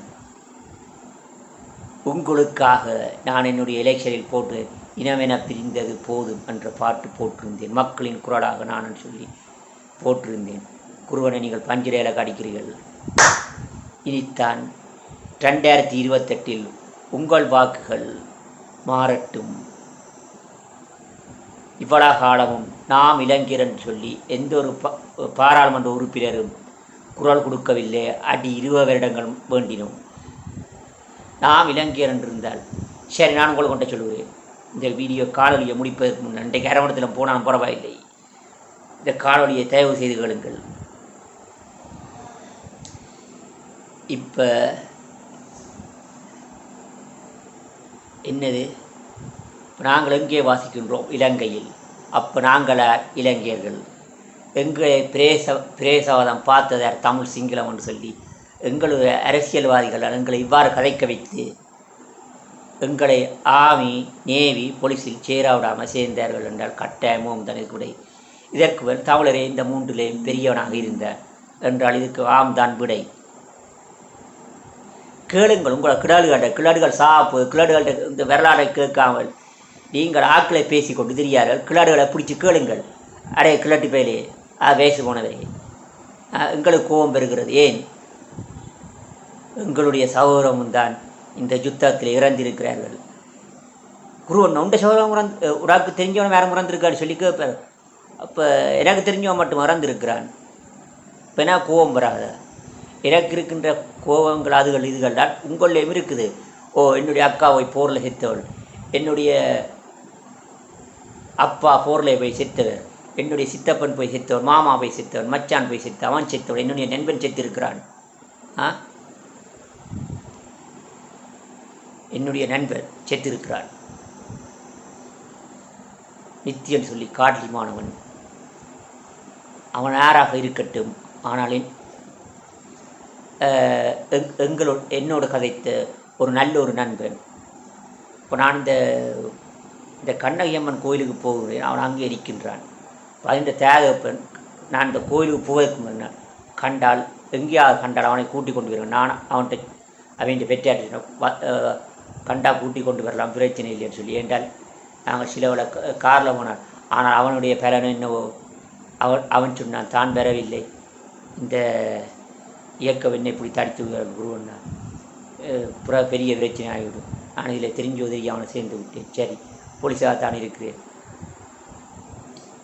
உங்களுக்காக நான் என்னுடைய எலெக்ஷனில் போட்டு இனமென பிரிந்தது போதும் என்ற பாட்டு போட்டிருந்தேன். மக்களின் குரலாக நான் சொல்லி போட்டிருந்தேன். குருவனை நீங்கள் பஞ்சிரையில் கடிக்கிறீர்கள். இனித்தான் 2028 உங்கள் வாக்குகள் மாறட்டும். இவ்வளவு காலமும் நாம் இளைஞர் என்று சொல்லி எந்த ஒரு பாராளுமன்ற உறுப்பினரும் குரல் கொடுக்கவில்லை. அடி 20 வருடங்கள் வேண்டினோம். நாம் இளைஞர் என்றிருந்தால் சரி, நான் உங்களை கொண்ட சொல்லுவேன். இந்த வீடியோ காணொலியை முடிப்பதற்கு முன் இன்றைக்கு அரவணத்தில் போனால் பரவாயில்லை. இந்த காணொலியை தயவு செய்து கேளுங்கள். இப்போ என்னது, நாங்கள் எங்கே வாசிக்கின்றோம்? இலங்கையில். அப்போ நாங்களார் இலங்கையர்கள். எங்களை பிரேசவாதம் பார்த்ததார் தமிழ் சிங்களம் என்று சொல்லி எங்களுடைய அரசியல்வாதிகள் எங்களை இவ்வாறு கதைக்க வைத்து எங்களை ஆர்மி, நேவி, போலீஸில் சேராவிடாமல் சேர்ந்தார்கள் என்றால் கட்டாயமும் தனக்குடை. இதற்கு தமிழரே இந்த மூன்றிலேயும் பெரியவனாக இருந்தார் என்றால் இதுக்கு ஆம் தான் விடை. கேளுங்கள். உங்களை கிளாடுகள் சாப்பு கிளாடுகள்கிட்ட இந்த வரலாறை கேட்காமல் நீங்கள் ஆக்களை பேசி கொண்டு தெரியார்கள். கிளாடுகளை பிடிச்சி கேளுங்கள். அடே கிளட்டி பயிலே வேசு போனவரே, எங்களுக்கு கோபம் பெறுகிறது. ஏன்? எங்களுடைய சகோதரமும் தான் இந்த யுத்தத்தில் இறந்திருக்கிறார்கள். குருவன் உண்ட சகோதரம் உனக்கு தெரிஞ்சவன் வேற மறந்துருக்கான்னு சொல்லி கேட்பார். அப்போ எனக்கு தெரிஞ்சவன் மட்டும் மறந்துருக்கிறான். இப்போ என்ன கோபம் வராத? எனக்கு இருக்கின்ற கோபங்கள் அதுகள் இதுகள் தான் உங்களையும் இருக்குது. ஓ, என்னுடைய அக்காவை போரில் செத்தவள், என்னுடைய அப்பா போரில் போய் செத்தவர், என்னுடைய சித்தப்பன் போய் செத்தவன், மாமா போய் செத்தவன், மச்சான் போய் செத்த, அவன் செத்தவன், என்னுடைய நண்பன் செத்திருக்கிறான். என்னுடைய நண்பர் செத்திருக்கிறான். நித்தியன் சொல்லி காட்லி மாணவன், அவன் யாராக இருக்கட்டும், ஆனால் என்னோடு கதைத்த ஒரு நல்ல ஒரு நண்பன். இப்போ நான் இந்த கண்ணகியம்மன் கோயிலுக்கு போகிறேன், அவன் அங்கே இருக்கின்றான். அந்த தேகப்பன் நான் இந்த கோயிலுக்கு போவதற்கு கண்டால் எங்கேயாவது கண்டால் அவனை கூட்டி கொண்டு வருவேன். நான் அவன்கிட்ட பெற்றாட்டு கண்டா கூட்டி கொண்டு வரலாம், பிரச்சனை இல்லைன்னு சொல்லி. என்றால் நாங்கள் சிலவளை காரில் போனான். ஆனால் அவனுடைய பலன் என்னவோ அவன் சொன்னான், தான் பெறவில்லை, இந்த இயக்கம் என்னை இப்படி தடுத்து குருவன்னா பெரிய பிரச்சனை ஆகிவிடும். நான் இதில் தெரிஞ்சு உதவி அவனை சேர்ந்து விட்டேன். சரி, போலீஸாக தான் இருக்கிறேன்.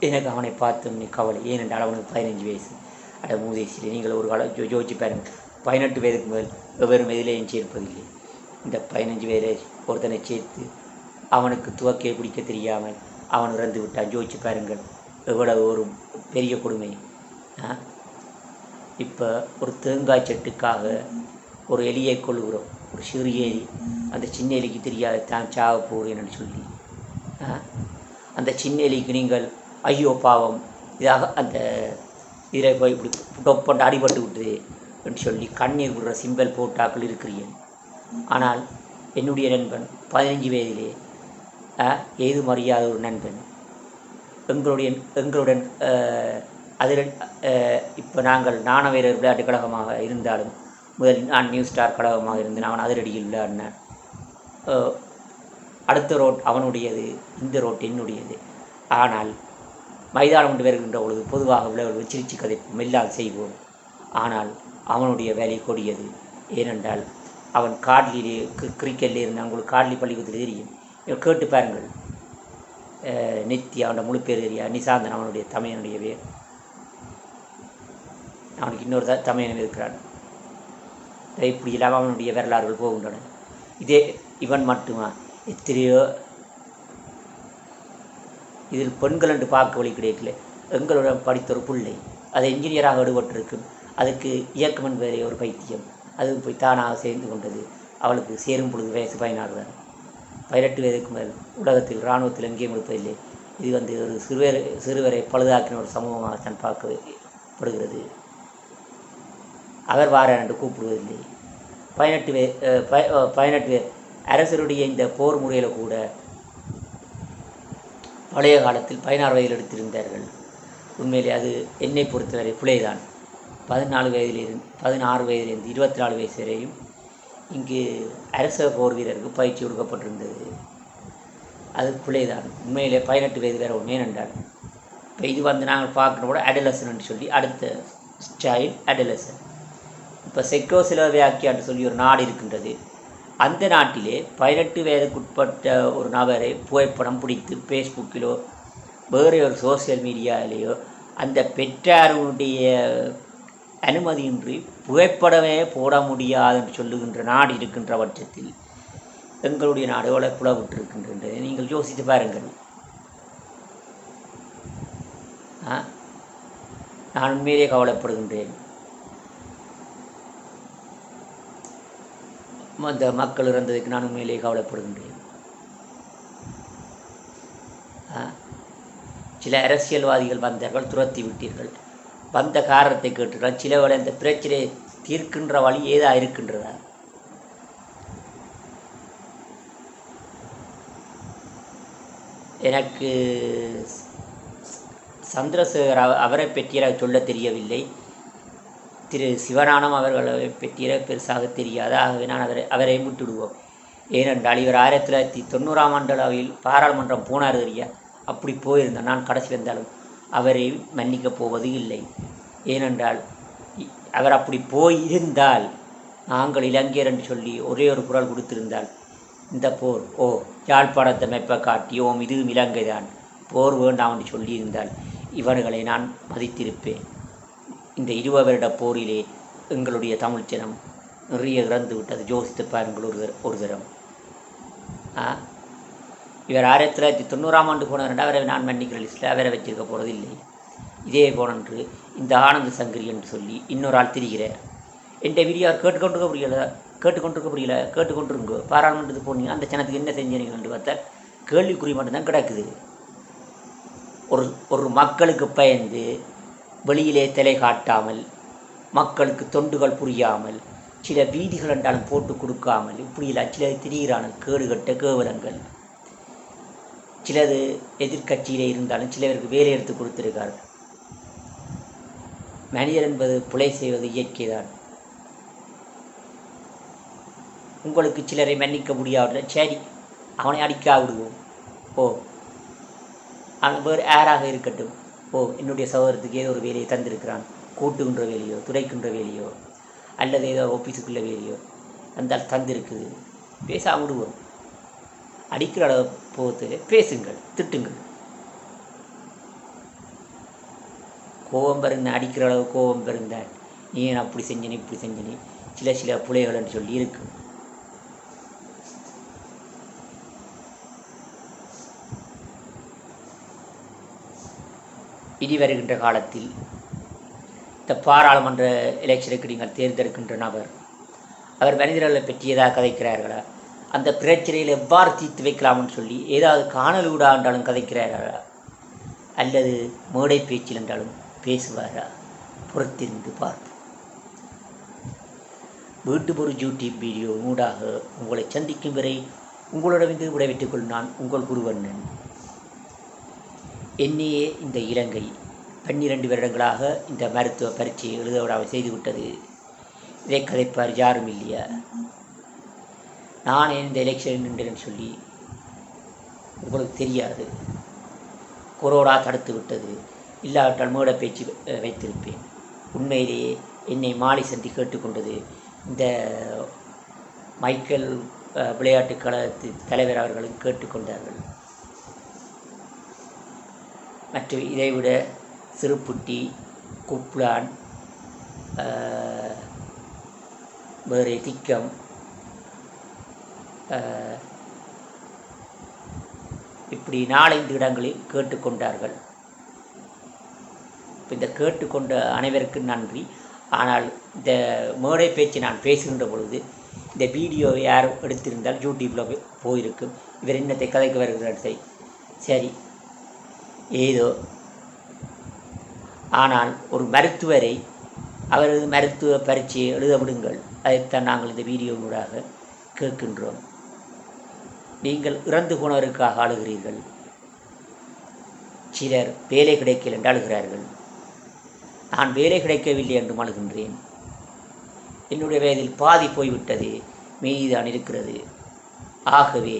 எனக்கு அவனை பார்த்து கவலை. ஏனென்றால் அவனுக்கு 15 வயசு. அட மூதேசியில் நீங்கள் ஒரு காலம் யோசிச்சு பாருங்கள். 18 வயதுக்கு மேல் வெவ்வேறு எதிலேயும் சேர்ப்பதில்லை. இந்த 15 வயதை ஒருத்தனை சேர்த்து அவனுக்கு துவக்கையை பிடிக்க தெரியாமல் அவன் இறந்து விட்டான். யோசிச்சு பாருங்கள் எவ்வளவு ஒரு பெரிய கொடுமை. இப்போ ஒரு தேங்காய் செட்டுக்காக ஒரு எலியை கொள்ளுகிறோம், ஒரு சிறிய எலி. அந்த சின்ன எலிக்கு தெரியாது தான் சாக போகிறேன்னு சொல்லி. அந்த சின்ன எலிக்கு நீங்கள் ஐயோ பாவம் இதாக அந்த இதில் போய் இப்படி டொப்பண்டு அடிபட்டு விட்டுது என்று சொல்லி கண்ணீர் விடுற சிம்பல் போட்டாக்கள் இருக்கிறீர்கள். ஆனால் என்னுடைய நண்பன் 15 வயதிலே ஏது மறியாத ஒரு நண்பன் எங்களுடன் அதில் இப்போ நாங்கள் நாணவீரர் விளையாட்டு கழகமாக இருந்தாலும் முதலில் நான் நியூ ஸ்டார் கழகமாக இருந்தேன். அவன் அதிரடியில் விளையாடினான். அடுத்த ரோட் அவனுடையது, இந்த ரோட் என்னுடையது. ஆனால் மைதானம் கொண்டு வருகின்ற பொழுது பொதுவாக விளையாடுவது சிரிச்சு கதைப்போம், எல்லாம் செய்வோம். ஆனால் அவனுடைய வேலை கொடியது. ஏனென்றால் அவன் காட்லியிலே கிரிக்கெட்டில் இருந்தான். உங்களுக்கு காட்லி பள்ளிக்கூடத்தில் தெரியும், கேட்டு பாருங்கள். நித்யா அவனோட முழு பேர் தெரியா, நிசாந்தன் அவனுடைய தமையனுடைய பேர். அவனுக்கு இன்னொரு தமையன் இருக்கிறான். இப்படி இல்லாமல் அவனுடைய வரலாறுகள் போகின்றன. இதே இவன் மட்டுமா எத்தனையோ இதில் பெண்கள் என்று பார்க்க வழி கிடைக்கல. எங்களுடன் படித்த ஒரு பிள்ளை அது என்ஜினியராக ஈடுபட்டிருக்கும். அதுக்கு இயக்கம் என்பதே ஒரு பைத்தியம். அது போய் தானாக சேர்ந்து கொண்டது. அவளுக்கு சேரும் பொழுது வயசு 16 தான். 18 வயதுக்கு மேல் உலகத்தில் இராணுவத்தில் எங்கேயும் இருப்பதில்லை. இது ஒரு சிறுவரை பழுதாக்கின ஒரு சமூகமாகத்தான் பார்க்கப்படுகிறது. அவர் வாரார் என்று கூப்பிடுவதில்லை. 18 அரசருடைய இந்த போர் முறையில் கூட பழைய காலத்தில் 16 வயதில் எடுத்திருந்தார்கள். உண்மையிலே அது என்னை பொறுத்தவரை பிழைதான். 16 வயதிலிருந்து 24 வயசு வரையும் இங்கு அரச போர் வீரருக்கு பயிற்சி கொடுக்கப்பட்டிருந்தது. அது பிழைதான். உண்மையிலே 18 வயது வேறு ஒன்று. ஏனென்றால் இப்போ இது நாங்கள் பார்க்கணும் கூட அடலசன் சொல்லி அடுத்த ஸ்டைல் அடலசன். இப்போ செக்கோஸ்லோவாக்கியான்னு சொல்லி ஒரு நாடு இருக்கின்றது. அந்த நாட்டிலே 18 வயதுக்குட்பட்ட ஒரு நபரை புகைப்படம் பிடித்து ஃபேஸ்புக்கிலோ வேறு ஒரு சோசியல் மீடியாவிலேயோ அந்த பெற்றாருடைய அனுமதியின்றி புகைப்படமே போட முடியாதுன்னு சொல்லுகின்ற நாடு இருக்கின்ற பட்சத்தில் எங்களுடைய நாடுகளை புலவிட்டிருக்கின்றது. நீங்கள் யோசித்து பாருங்கள். நான் உண்மையிலே கவலைப்படுகின்றேன். அந்த மக்கள் இறந்ததுக்கு நான் உண்மையிலே கவலைப்படுகின்றேன். சில அரசியல்வாதிகள் வந்தார்கள், துரத்தி விட்டீர்கள். வந்த காரணத்தை கேட்டுக்கிறான். சில வேளை இந்த பிரச்சனையை தீர்க்கின்ற வழி ஏதா இருக்கின்றதா? எனக்கு சந்திரசேகர் அவரை பற்றி எனக்கு சொல்ல தெரியவில்லை. திரு சிவஞானம் அவர்களை பற்றிய பெருசாக தெரியாது. ஆகவே நான் அவரை விட்டுடுவோம். ஏனென்றால் இவர் 1990ஆம் ஆண்டு பாராளுமன்றம் போனார் அறியா. அப்படி போயிருந்தால் நான் கடைசி வந்தாலும் அவரை மன்னிக்கப் போவது இல்லை. ஏனென்றால் அவர் அப்படி போயிருந்தால் நாங்கள் இலங்கையர் என்று சொல்லி ஒரே ஒரு குரல் கொடுத்திருந்தால் இந்த போர் யாழ்ப்பாணத்தை மெப்ப காட்டி இதுவும் இலங்கை தான், போர் வேண்டாம் என்று சொல்லியிருந்தால் இவர்களை நான் மதித்திருப்பேன். இந்த 20 வருட போரிலே எங்களுடைய தமிழ்ச்சனம் நிறைய இறந்து விட்டது. யோசித்து பாருங்கள் ஒரு தரம். இவர் 1990ஆம் ஆண்டு போனார். அவரை நான் மன்னிக்கிற லிஸ்ட்டில் அவரை வச்சிருக்க போகிறது இல்லை. இதே போனன்று இந்த ஆனந்த சங்கரி என்று சொல்லி இன்னொரு ஆள் திரிகிறார். என் வீடியோ கேட்டுக்கொண்டிருக்க முடியல கேட்டுக்கொண்டிருங்கோ. பாராளுமன்றத்துக்கு போனீங்க, அந்த சனத்துக்கு என்ன செஞ்சீங்க என்று பார்த்தால் கேள்விக்குறி மட்டும்தான் கிடக்குது. ஒரு மக்களுக்கு பயந்து வெளியிலே தலை காட்டாமல், மக்களுக்கு தொண்டுகள் புரியாமல், சில வீதிகள் என்றாலும் போட்டு கொடுக்காமல், இப்படியெல்லாம் சில திரிகிறான கேடுகட்ட கேவலங்கள். சிலது எதிர்கட்சியிலே இருந்தாலும் சிலருக்கு வேலை எடுத்து கொடுத்திருக்கார்கள். மனிதர் என்பது பிழை செய்வது இயற்கைதான். உங்களுக்கு சிலரை மன்னிக்க முடியாவில்லை, சரி அவனை அடிக்கா விடுவோம். அவன் வேறு யாராக இருக்கட்டும். என்னுடைய சகோதரத்துக்கு ஏதோ ஒரு வேலையை தந்திருக்கிறான், கூட்டுகின்ற வேலையோ துடைக்கின்ற வேலையோ அல்லது ஏதோ ஆஃபீஸுக்குள்ள வேலையோ அந்த தந்திருக்குது, பேச விடுவோம். அடிக்கிற அளவு போத்து பேசுங்கள், திட்டுங்கள். கோபம் பெருந்த அடிக்கிற அளவு கோபம் பெருந்தால் நீ ஏன் அப்படி செஞ்சனி இப்படி செஞ்சனி சில பிள்ளைகள் என்று சொல்லி இருக்கு. இனி வருகின்ற காலத்தில் இந்த பாராளுமன்ற எலெக்ஷனுக்கு நீங்கள் தேர்ந்தெடுக்கின்ற நபர், அவர் மனிதர்களை பற்றி ஏதாவது கதைக்கிறார்களா, அந்த பிரச்சனையில் எவ்வாறு தீர்த்து வைக்கலாம்னு சொல்லி ஏதாவது காணொலியூடாக என்றாலும் கதைக்கிறார்களா, அல்லது மேடை பேச்சில் என்றாலும் பேசுவாரா? பொறுத்திருந்து பார்ப்போம். மீண்டும் ஒரு யூடியூப் வீடியோ ஊடாக உங்களை சந்திக்கும் வரை உங்களிடமிருந்து விடைபெற்றுக் கொள். நான் உங்கள் குருவண்ணன். என்னையே இந்த இலங்கை 12 வருடங்களாக இந்த மருத்துவ பரீட்சையை எழுதவிடாமல் செய்துவிட்டது. இதை கதைப்பார் யாரும் இல்லையா? நான் இந்த எலெக்ஷன் நின்றேன்னு சொல்லி உங்களுக்கு தெரியாது. கொரோனா தடுத்து விட்டது. இல்லாவிட்டால் மேடை பேச்சு வைத்திருப்பேன். உண்மையிலேயே என்னை மாலை சந்தி கேட்டுக்கொண்டது இந்த மைக்கேல் விளையாட்டு கழகத்து தலைவர் அவர்களும் கேட்டுக்கொண்டார்கள். மற்றும் இதைவிட சிறுப்புட்டி, குப்ளான், வேறு திக்கம், இப்படி 4-5 இடங்களில் கேட்டுக்கொண்டார்கள். இந்த கேட்டுக்கொண்ட அனைவருக்கும் நன்றி. ஆனால் இந்த மேடை பேச்சு நான் பேசுகின்ற பொழுது இந்த வீடியோவை யாரும் எடுத்திருந்தால் யூடியூப்பில் போயிருக்கும். இவர் இன்னத்தை கதைக்கு வருகிறார், சரி ஏதோ. ஆனால் ஒரு மருத்துவரை அவரது மருத்துவ பரீட்சையை எழுத விடுங்கள். அதைத்தான் நாங்கள் இந்த வீடியோவுடாக கேட்கின்றோம். நீங்கள் இறந்து போனவருக்காக அழுகிறீர்கள். சிலர் வேலை கிடைக்கல என்று அழுகிறார்கள். நான் வேலை கிடைக்கவில்லை என்று அழுகின்றேன். என்னுடைய வயதில் பாதி போய்விட்டது, மீதிதான் இருக்கிறது. ஆகவே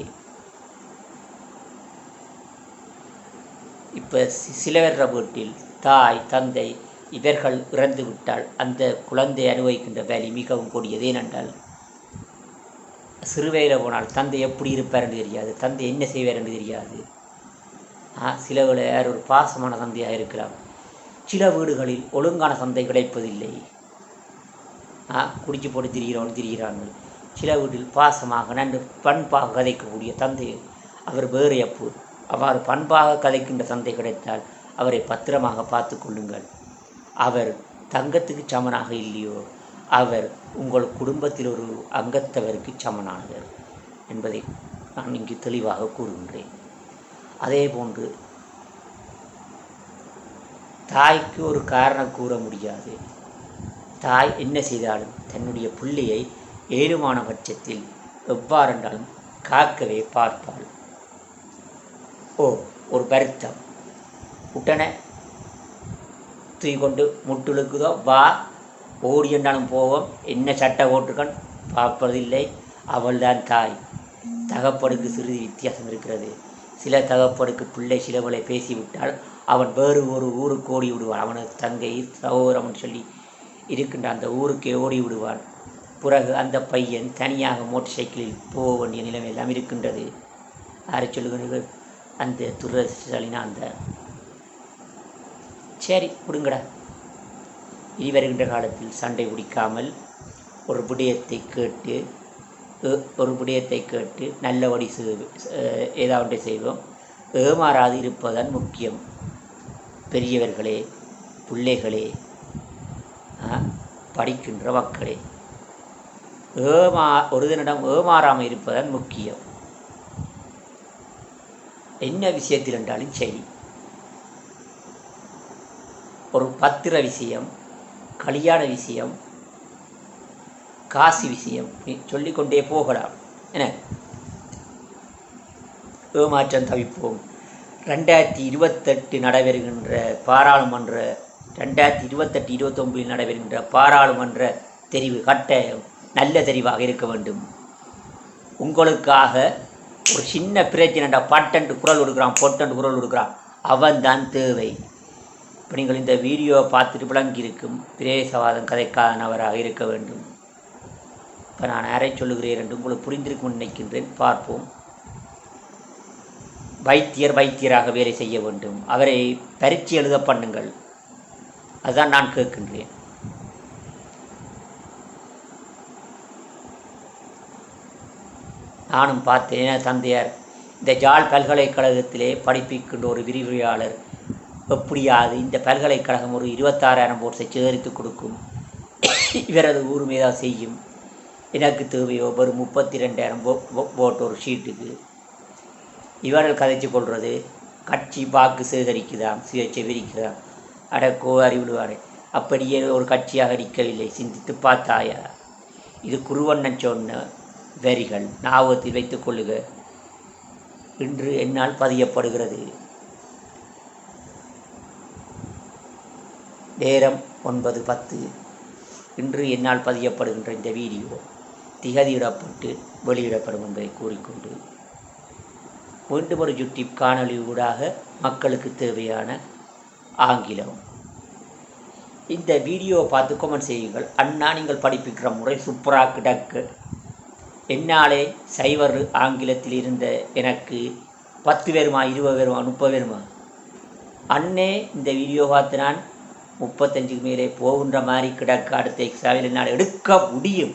இப்போ சிலவர வீட்டில் தாய் தந்தை இவர்கள் இறந்து விட்டால் அந்த குழந்தை அனுபவிக்கின்ற வேலை மிகவும் கொடியது. ஏனென்றால் சிறுவயதில் போனால் தந்தை எப்படி இருப்பார் என்று தெரியாது, தந்தை என்ன செய்வார் என்று தெரியாது. சிலவில் யார் ஒரு பாசமான தந்தையாக இருக்கலாம். சில வீடுகளில் ஒழுங்கான தந்தை கிடைப்பதில்லை. குடிச்சு போட்டு திரிகிறார்கள். சில வீட்டில் பாசமாக நன்று பண்பாக கதைக்கக்கூடிய தந்தை, அவர் வேறு அப்பு. அவ்வாறு பண்பாக கதைக்கின்ற தந்தை கிடைத்தால் அவரை பத்திரமாக பார்த்து கொள்ளுங்கள். அவர் தங்கத்துக்கு சமனாக இல்லையோ, அவர் உங்கள் குடும்பத்தில் ஒரு அங்கத்தவருக்கு சமனானவர் என்பதை நான் இங்கு தெளிவாக கூறுகின்றேன். அதே போன்று தாய்க்கு ஒரு காரணம் கூற முடியாது. தாய் என்ன செய்தாலும் தன்னுடைய பிள்ளையை ஏழுமான பட்சத்தில் எவ்வாறென்றாலும் காக்கவே பார்ப்பாள். ஒரு வருத்தம் உடனே தூக்கி கொண்டு முட்டுழுக்குதோ, வா ஓடி என்றாலும் போவோம், என்ன சட்டை போட்டுக்கன் பார்ப்பதில்லை. அவள்தான் தாய். தகப்பனுக்கு சிறிது வித்தியாசம் இருக்கிறது. சில தகப்பனுக்கு பிள்ளை சிலவளை பேசிவிட்டால் அவன் வேறு ஒரு ஊருக்கு ஓடி விடுவான். அவனது தங்கை சகோதரன் சொல்லி இருக்கின்ற அந்த ஊருக்கே ஓடி விடுவான். பிறகு அந்த பையன் தனியாக மோட்டர் சைக்கிளில் போக வேண்டிய நிலைமை எல்லாம் இருக்கின்றது. யாரை சொல்லுகிறீர்கள்? அந்த துரசாலினா அந்த சரி விடுங்கடா. இனி வருகின்ற காலத்தில் சண்டை பிடிக்காமல் ஒரு விடயத்தை கேட்டு நல்லபடி ஏதாவது செய்வோம். ஏமாறாது இருப்பதுதான் முக்கியம். பெரியவர்களே, பிள்ளைகளே, படிக்கின்ற மக்களே, ஒருதனிடம் ஏமாறாமல் இருப்பதுதான் முக்கியம். என்ன விஷயத்தில் என்றாலும் சரி, ஒரு பத்திர விஷயம், கல்யாண விஷயம், காசி விஷயம் சொல்லிக்கொண்டே போகலாம். என ஏமாற்றம் தவிப்போம். 2028 நடைபெறுகின்ற பாராளுமன்ற 2028-29 நடைபெறுகின்ற பாராளுமன்ற தெரிவு கட்டாயம் நல்ல தெரிவாக இருக்க வேண்டும். உங்களுக்காக ஒரு சின்ன பிரச்சனைடா பட்டன்று குரல் கொடுக்குறான், பொட்டன்று குரல் கொடுக்குறான், அவன்தான் தேவை. இப்போ நீங்கள் இந்த வீடியோவை பார்த்துட்டு விளங்கியிருக்கும் பிரேசவாதம் கதைக்காத நபராக இருக்க வேண்டும். இப்போ நான் யாரை சொல்லுகிறேன் என்று உங்களுக்கு புரிந்திருக்கும் நினைக்கின்றேன். பார்ப்போம். வைத்தியராக வேலை செய்ய வேண்டும். அவரை பரீட்சை எழுத பண்ணுங்கள். அதுதான் நான் கேட்கின்றேன். நானும் பார்த்தேன். தந்தையார் இந்த ஜாழ் பல்கலைக்கழகத்திலே படிப்பிக்கின்ற ஒரு விரிவுரையாளர் எப்படியாவது இந்த பல்கலைக்கழகம் ஒரு 26,000 போர்ஸை சேகரித்து கொடுக்கும், இவரது ஊர்மேதாக செய்யும். எனக்கு தேவையோ ஒரு 32,000 போட் ஒரு ஷீட்டுக்கு. இவர்கள் கதைச்சு கொள்வது கட்சி வாக்கு சேகரிக்குதாம், சுயேட்சை விரிக்குதாம். அடக்கோ அறிவிடுவாரே, அப்படியே ஒரு கட்சியாக இருக்கவில்லை. சிந்தித்து பார்த்தாயா? இது குருவண்ணன் சொன்ன வரிகள் ஞாபகத்தில் வைத்துக் கொள்ளுக. இன்று என்னால் பதியப்படுகிறது. நேரம் 9:10. இன்று என்னால் பதியப்படுகின்ற இந்த வீடியோ திகதியிடப்பட்டு வெளியிடப்படும் என்பதை கூறிக்கொண்டு மீண்டும் ஒரு யூடியூப் காணொலி ஊடாக மக்களுக்கு தேவையான ஆங்கிலம். இந்த வீடியோவை பார்த்து கமெண்ட் செய்யுங்கள். அண்ணா, நீங்கள் படிப்பிக்கிற முறை சூப்பராக கிடக்கு. என்னாலே சைவர் ஆங்கிலத்தில் இருந்த எனக்கு 10 பேருமா, 20 பேருமா, 30 பேருமா? அண்ணே, இந்த வீடியோ பார்த்து நான் 35க்கு மேலே போகின்ற மாதிரி கிடக்கு. அடுத்த எக்ஸாமில் என்னால் எடுக்க முடியும்.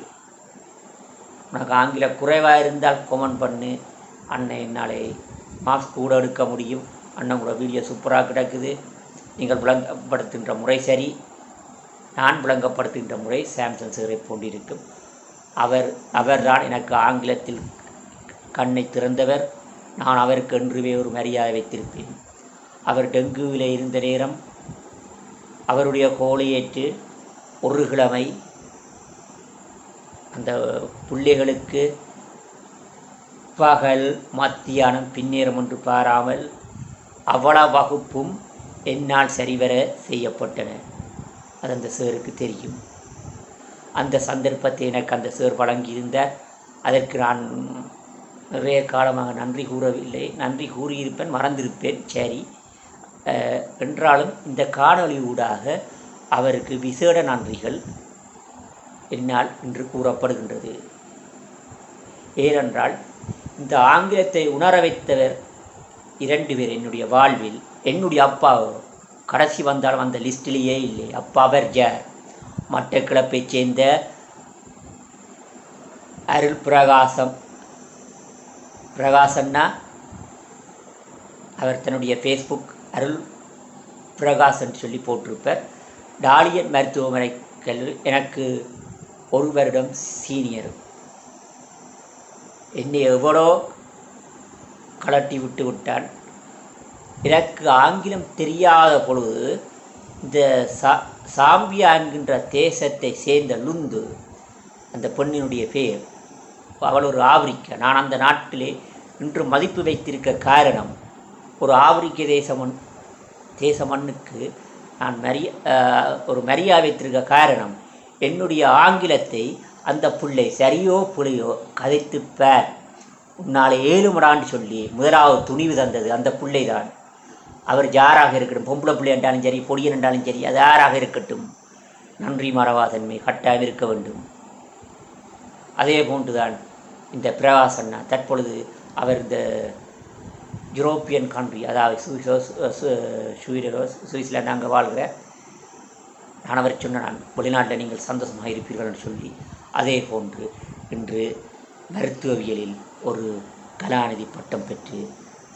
உனக்கு ஆங்கில குறைவாக இருந்தால் கமெண்ட் பண்ணு. அண்ணன் என்னாலே மார்க்ஸ் கூட எடுக்க முடியும். அண்ணன் கூட வீடியோ சூப்பராக கிடக்குது. நீங்கள் விளங்கப்படுத்துகின்ற முறை சரி. நான் விளங்கப்படுத்துகின்ற முறை சாம்சங் சேரை போன்றிருக்கும். அவர்தான் எனக்கு ஆங்கிலத்தில் கண்ணை திறந்தவர். நான் அவருக்கு என்றுமே ஒரு மரியாதை வைத்திருப்பேன். அவர் டெங்குவில் இருந்த நேரம் அவருடைய கோலையேற்று ஒரு கிழமை அந்த பிள்ளைகளுக்கு பகல் மத்தியானம் பின்னேறம் என்று பாராமல் அவ்வளவு வகுப்பும் என்னால் சரிவர செய்யப்பட்டன. அது அந்த சேருக்கு தெரியும். அந்த சந்தர்ப்பத்தை எனக்கு அந்த சேர் வழங்கியிருந்தார். அதற்கு நான் நிறைய காலமாக நன்றி கூறவில்லை. நன்றி கூறியிருப்பேன், மறந்திருப்பேன். சரி, என்றாலும் இந்த காணொளி ஊடாக அவருக்கு விசேட நன்றிகள் என்னால் இன்று கூறப்படுகின்றது. ஏனென்றால் இந்த ஆங்கிலத்தை உணர வைத்தவர் 2 பேர் என்னுடைய வாழ்வில். என்னுடைய அப்பா கடைசி வந்தாலும் அந்த லிஸ்டிலேயே இல்லை. அப்பா அவர் யார்? மட்டக்களப்பைச் சேர்ந்த அருள் பிரகாசம்னா அவர் தன்னுடைய ஃபேஸ்புக் அருள் பிரகாசன் சொல்லி போட்டிருப்பார். டாலியன் மருத்துவமனைகள் எனக்கு 1 வருடம் சீனியர். என்னை எவ்வளோ கலட்டி விட்டு விட்டான். எனக்கு ஆங்கிலம் தெரியாத பொழுது இந்த சாம்பியா என்கின்ற தேசத்தை சேர்ந்த லுந்து, அந்த பெண்ணினுடைய பேர், அவள் ஒரு ஆப்பிரிக்கா. நான் அந்த நாட்டிலே இன்று மதிப்பு வைத்திருக்க காரணம், ஒரு ஆப்பிரிக்க தேச மண்ணுக்கு நான் ஒரு மரியாதை வைத்திருக்க காரணம், என்னுடைய ஆங்கிலத்தை அந்த பிள்ளை சரியோ புள்ளையோ கதைத்துப்பார். உன்னால் ஏழுமடான்னு சொல்லி முதலாவது துணிவு தந்தது அந்த பிள்ளை தான். அவர் யாராக இருக்கட்டும், பொம்பளை பிள்ளை என்றாலும் சரி, பொடியன் என்றாலும் சரி, அது யாராக இருக்கட்டும், நன்றி மறவாதன்மை கட்டாயம் இருக்க வேண்டும். அதே போன்றுதான் இந்த பிரகாஷ் அண்ணா. தற்பொழுது அவர் இந்த யூரோப்பியன் கண்ட்ரி, அதாவது சுவிட்சர்லாந்து அங்கே வாழ்கிற, நான் அவர் சொன்னான் வெளிநாட்டில் நீங்கள் சந்தோஷமாக இருப்பீர்கள் என்று சொல்லி, அதே போன்று இன்று மருத்துவவியலில் ஒரு கலாநிதி பட்டம் பெற்று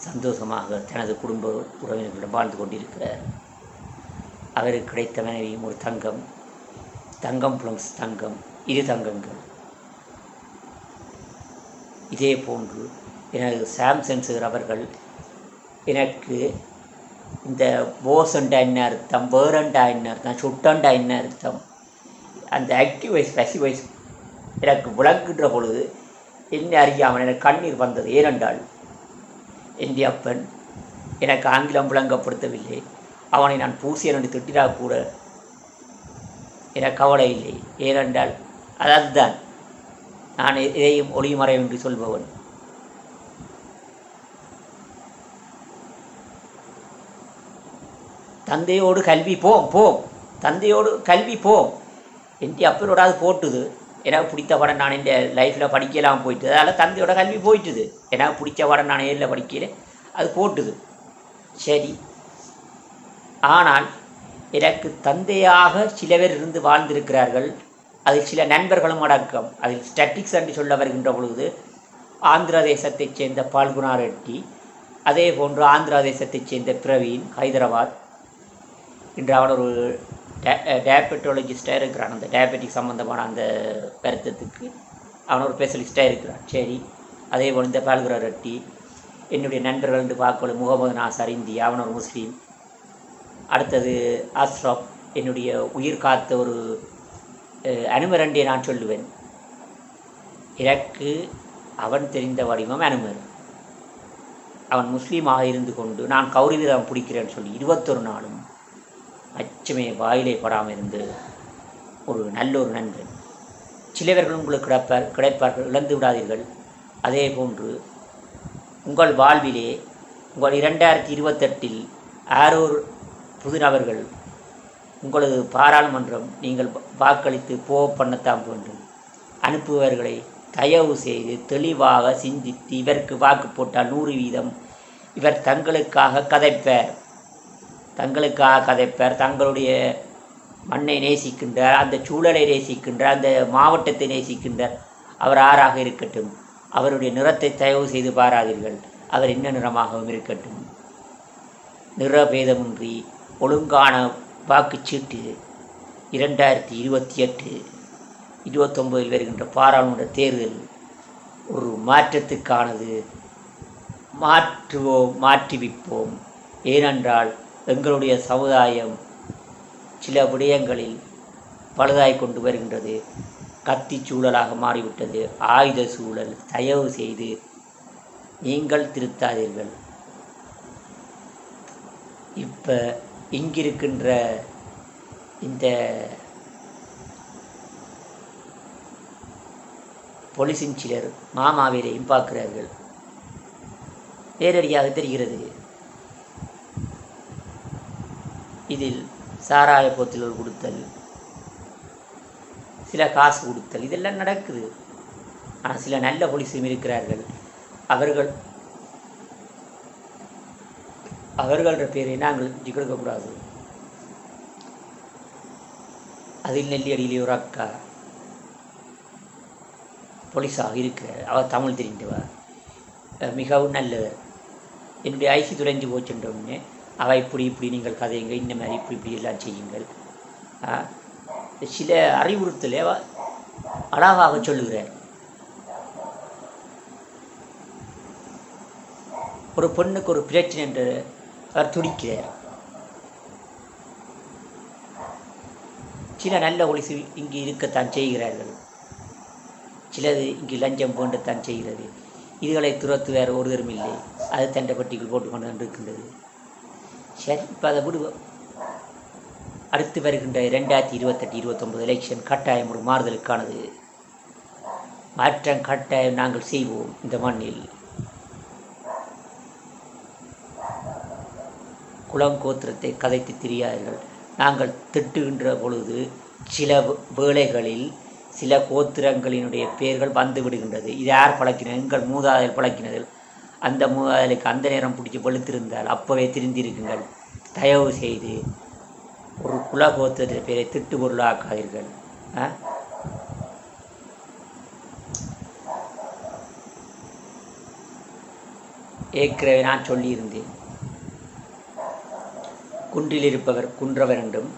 சந்தோஷமாக தனது குடும்ப உறவினர்களிடம் வாழ்ந்து கொண்டிருக்கிறார். அவருக்கு கிடைத்த மனைவியும் ஒரு தங்கம் ப்ளஸ் தங்கம், 2 தங்கங்கள். இதே போன்று எனது சாம்சன் சார் அவர்கள் எனக்கு இந்த போசண்டா என்ன அர்த்தம், வேரண்டா என்ன அர்த்தம், சுட்டண்டா என்ன அர்த்தம், அந்த ஆக்டிவ் வைஸ் பேசிவ் வைஸ் எனக்கு விளக்குகின்ற பொழுது என்ன அறியாமல் எனக்கு கண்ணீர் வந்தது. ஏனென்றால் என் அப்பன் எனக்கு ஆங்கிலம் விளங்கப்படுத்தவில்லை. அவனை நான் பூசியன் என்று திட்டினால் கூட எனக்கு கவலை இல்லை. ஏனென்றால் அதுதான் நான் எதையும் ஒளிமறை என்று சொல்பவன். தந்தையோடு கல்வி போம் தந்தையோடு கல்வி போம். என் அப்பனோட அது போட்டுது. எனக்கு பிடித்த படம் நான் என் லைஃப்பில் படிக்கலாம் போயிட்டு, அதனால் தந்தையோட கல்வி போயிட்டுது. எனக்கு பிடிச்ச படம் நான் ஏழில் படிக்கல, அது போட்டுது. சரி, ஆனால் எனக்கு தந்தையாக சில பேர் இருந்து வாழ்ந்திருக்கிறார்கள். அதில் சில நண்பர்களும் அடக்கம். அதில் ஸ்டாட்டிக்ஸ் என்று சொல்ல வருகின்ற பொழுது ஆந்திர தேசத்தைச் சேர்ந்த பால்குணா ரெட்டி, அதே போன்று ஆந்திரா தேசத்தைச் சேர்ந்த பிரவீன் ஹைதராபாத். இன்று அவன் ஒரு டயபெட்டாலஜிஸ்டாக இருக்கிறான். அந்த டயபெட்டிக் சம்மந்தமான அந்த வருத்தத்துக்கு அவன் ஒரு ஸ்பெஷலிஸ்டாக இருக்கிறான். சரி, அதே போல் இந்த பால்குணா ரெட்டி என்னுடைய நண்பர்கள் என்று பார்க்கல. முகமது நாசர் இந்தியா, அவன் ஒரு முஸ்லீம். அடுத்தது அஸ்ரப், என்னுடைய உயிர் காத்த ஒரு அனுமர் என்றே நான் சொல்லுவேன். எனக்கு அவன் தெரிந்த வடிவம் அனுமர். அவன் முஸ்லீமாக இருந்து கொண்டு நான் கௌரவிதம் பிடிக்கிறேன்னு சொல்லி 21 நாளும் அச்சமே வாயிலே படாமல் இருந்து ஒரு நல்ல ஒரு நண்பன். சிலவர்கள் உங்களுக்கு கிடைப்பார்கள், இழந்து விடாதீர்கள். அதே போன்று உங்கள் வாழ்விலே உங்கள் 2028 யாரோ புதுநபர்கள் உங்களது பாராளுமன்றம் நீங்கள் வாக்களித்து பண்ணத்தான் வேண்டும். அனுப்புபவர்களை தயவு செய்து தெளிவாக சிந்தித்து இவருக்கு வாக்கு போட்டால் 100% இவர் தங்களுக்காக கதைப்பார். தங்களுடைய மண்ணை நேசிக்கின்றார், அந்த சூழலை நேசிக்கின்றார், அந்த மாவட்டத்தை நேசிக்கின்றார். அவர் ஆறாக இருக்கட்டும், அவருடைய நிறத்தை தயவு செய்து பாராதீர்கள். அவர் என்ன நிறமாகவும் இருக்கட்டும். நிறபேதமின்றி ஒழுங்கான வாக்குச்சீட்டு 2028 29 வருகின்ற பாராளுமன்ற தேர்தல் ஒரு மாற்றத்துக்கானது. மாற்றுவிப்போம். ஏனென்றால் எங்களுடைய சமுதாயம் சில விடயங்களில் பழுதாய் கொண்டு வருகின்றது. கத்தி சூழலாக மாறிவிட்டது, ஆயுத சூழல். தயவு செய்து நீங்கள் திருத்தாதீர்கள். இப்போ இங்கிருக்கின்ற இந்த போலீஸின் சிலர் மாமாவிலையும் பார்க்கிறார்கள். நேரடியாக தெரிகிறது. இதில் சாராய போத்தில் கொடுத்தல், சில காசு கொடுத்தல், இதெல்லாம் நடக்குது. ஆனால் சில நல்ல போலீஸும் இருக்கிறார்கள். அவர்கள பேரை நாங்கள் கொடுக்கக்கூடாது. அதில் நெல்லியடியிலே ஒரு அக்கா போலீஸாக இருக்கிறார். அவர் தமிழ் தெரிந்தவர், மிகவும் நல்லவர். என்னுடைய ஐசி துளைஞ்சு போச்சுன்றோடனே அவள் இப்படி நீங்கள் கதையுங்க, இந்த மாதிரி இப்படி எல்லாம் செய்யுங்கள். சில அறிவுறுத்தலை அழகாக சொல்லுகிறார். ஒரு பெண்ணுக்கு ஒரு பிரச்சனை என்று அவர் துடிக்கிறார். சில நல்ல ஒளிசு இங்கு இருக்கத்தான் செய்கிறார்கள். சிலது இங்கு லஞ்சம் போன்றத்தான் செய்கிறது. இதுகளை துரத்து வேறு ஒருவரும் இல்லை. அது தண்டை பட்டிகள் போட்டுக்கொண்டு இருக்கின்றது. சரி, இப்போ அதை விடுவோம். அடுத்து வருகின்ற 2028-29 எலெக்ஷன் கட்டாயம் ஒரு மாறுதலுக்கானது. மாற்றம் கட்டாயம் நாங்கள் செய்வோம் இந்த மண்ணில். குலம் கோத்திரத்தை கதைத்து திரியார்கள். நாங்கள் திட்டுகின்ற பொழுது சில வேளைகளில் சில கோத்திரங்களினுடைய பெயர்கள் வந்து விடுகின்றது. இது யார் பழக்கினது? எங்கள் மூதாதையர் பழக்கினது. அந்த மூதாதையருக்கு அந்த நேரம் பிடிச்சி வெளுத்திருந்தால் அப்போவே திருந்திருக்குங்கள். தயவு செய்து ஒரு குல கோத்திரத்தின் பேரை திட்டு பொருளாக்காதீர்கள். ஏற்கனவே நான் சொல்லியிருந்தேன், குன்றில் இருப்பவர் குன்றவர் என்றும்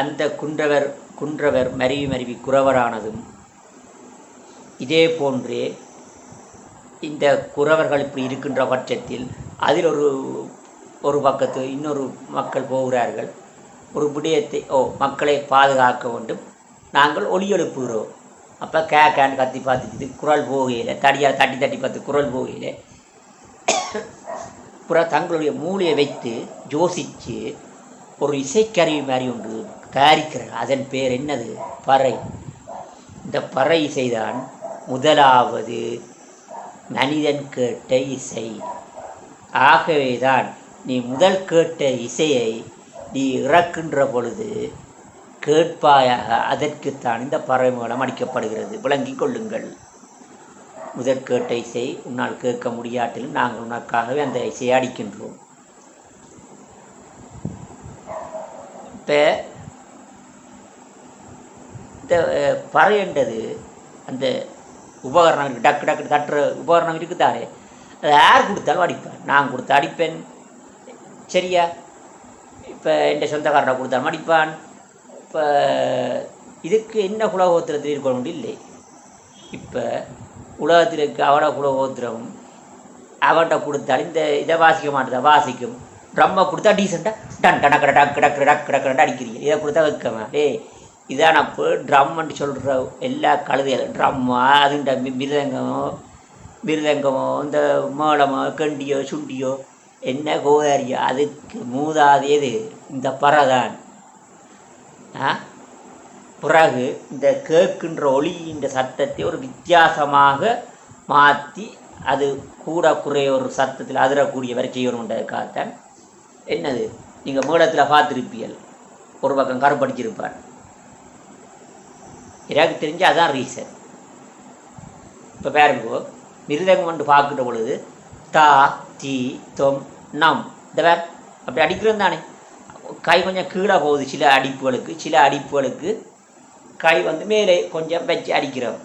அந்த குன்றவர் மருவி குறவரானதும் இதே போன்றே இந்த குறவர்கள் இப்படி இருக்கின்ற பட்சத்தில் அதில் ஒரு பக்கத்து இன்னொரு மக்கள் போகிறார்கள். ஒரு விடயத்தை மக்களை பாதுகாக்க வேண்டும், நாங்கள் ஒலி எழுப்புகிறோம். அப்போ கேன்னு கத்தி பார்த்துட்டு குரல் போகையில் தடியாக தட்டி பார்த்து குரல் போகையில் தங்களுடைய மூளையை வைத்து யோசித்து ஒரு இசைக்கருவி மாதிரி ஒன்று தயாரிக்கிறார். அதன் பேர் என்னது? பறை. இந்த பறை இசைதான் முதலாவது மனிதன் கேட்ட இசை. ஆகவேதான் நீ முதல் கேட்ட இசையை நீ இறக்கின்ற பொழுது கேட்பாயாக. அதற்குத்தான் இந்த பறை மூலம் அடிக்கப்படுகிறது. விளங்கிக் கொள்ளுங்கள். முதல் கேட்ட இசை உன்னால் கேட்க முடியாட்டிலும் நாங்கள் உனக்காகவே அந்த இசையை அடிக்கின்றோம். இப்போ இந்த பறை என்றது அந்த உபகரணம் இருக்குது, டக்கு டக்கு தட்டுற உபகரணம் இருக்குதானே, அதை யார் கொடுத்தாலும் அடிப்பேன். நான் கொடுத்து அடிப்பேன், சரியா? இப்போ என் சொந்தக்காரனை கொடுத்தாலும் அடிப்பான். இப்போ இதுக்கு என்ன குலகோத்திரத்தில் இருக்கணும் இல்லை. இப்போ உலகத்தில் இருக்க அவட குலகோத்திரம் அவன்கிட்ட கொடுத்தாலும் இந்த இதை வாசிக்க மாட்டேதா? வாசிக்கும். ட்ரம்மை கொடுத்தா டீசெண்டாக டன் டனக்கடை டக்கு டக்கு டக்கு டக்குடா அடிக்கிறீங்க. இதை கொடுத்தா வைக்கமா? இதான் அப்போ ட்ரம்மென்று சொல்கிற எல்லா கழுதைகளும் ட்ரம்மா, அதுண்ட மிருதங்கமோ இந்த மேளமோ கண்டியோ சுண்டியோ என்ன கோதாரியோ அதுக்கு மூதாதேது இந்த பறை தான். பிறகு இந்த கேட்கின்ற ஒளியின் சத்தத்தை ஒரு வித்தியாசமாக மாற்றி அது கூட குறைய ஒரு சத்தத்தில் அதிரக்கூடிய வரை செய்யணுன்றதுக்காகத்தான். என்னது நீங்கள் மேளத்தில் பார்த்துருப்பீர்கள், ஒரு பக்கம் கருப்படிச்சிருப்பார். எனக்கு தெரிஞ்சு அதான் ரீசன். இப்போ பாருங்கோ, மிருதங்கம் வந்து பார்க்குற பொழுது தா தி தொம் நம் இந்த வேர் அப்படி அடிக்கிறது தானே. கை கொஞ்சம் கீழே போகுது சில அடிப்புகளுக்கு கை வந்து மேலே கொஞ்சம் வச்சு அடிக்கிறோம்.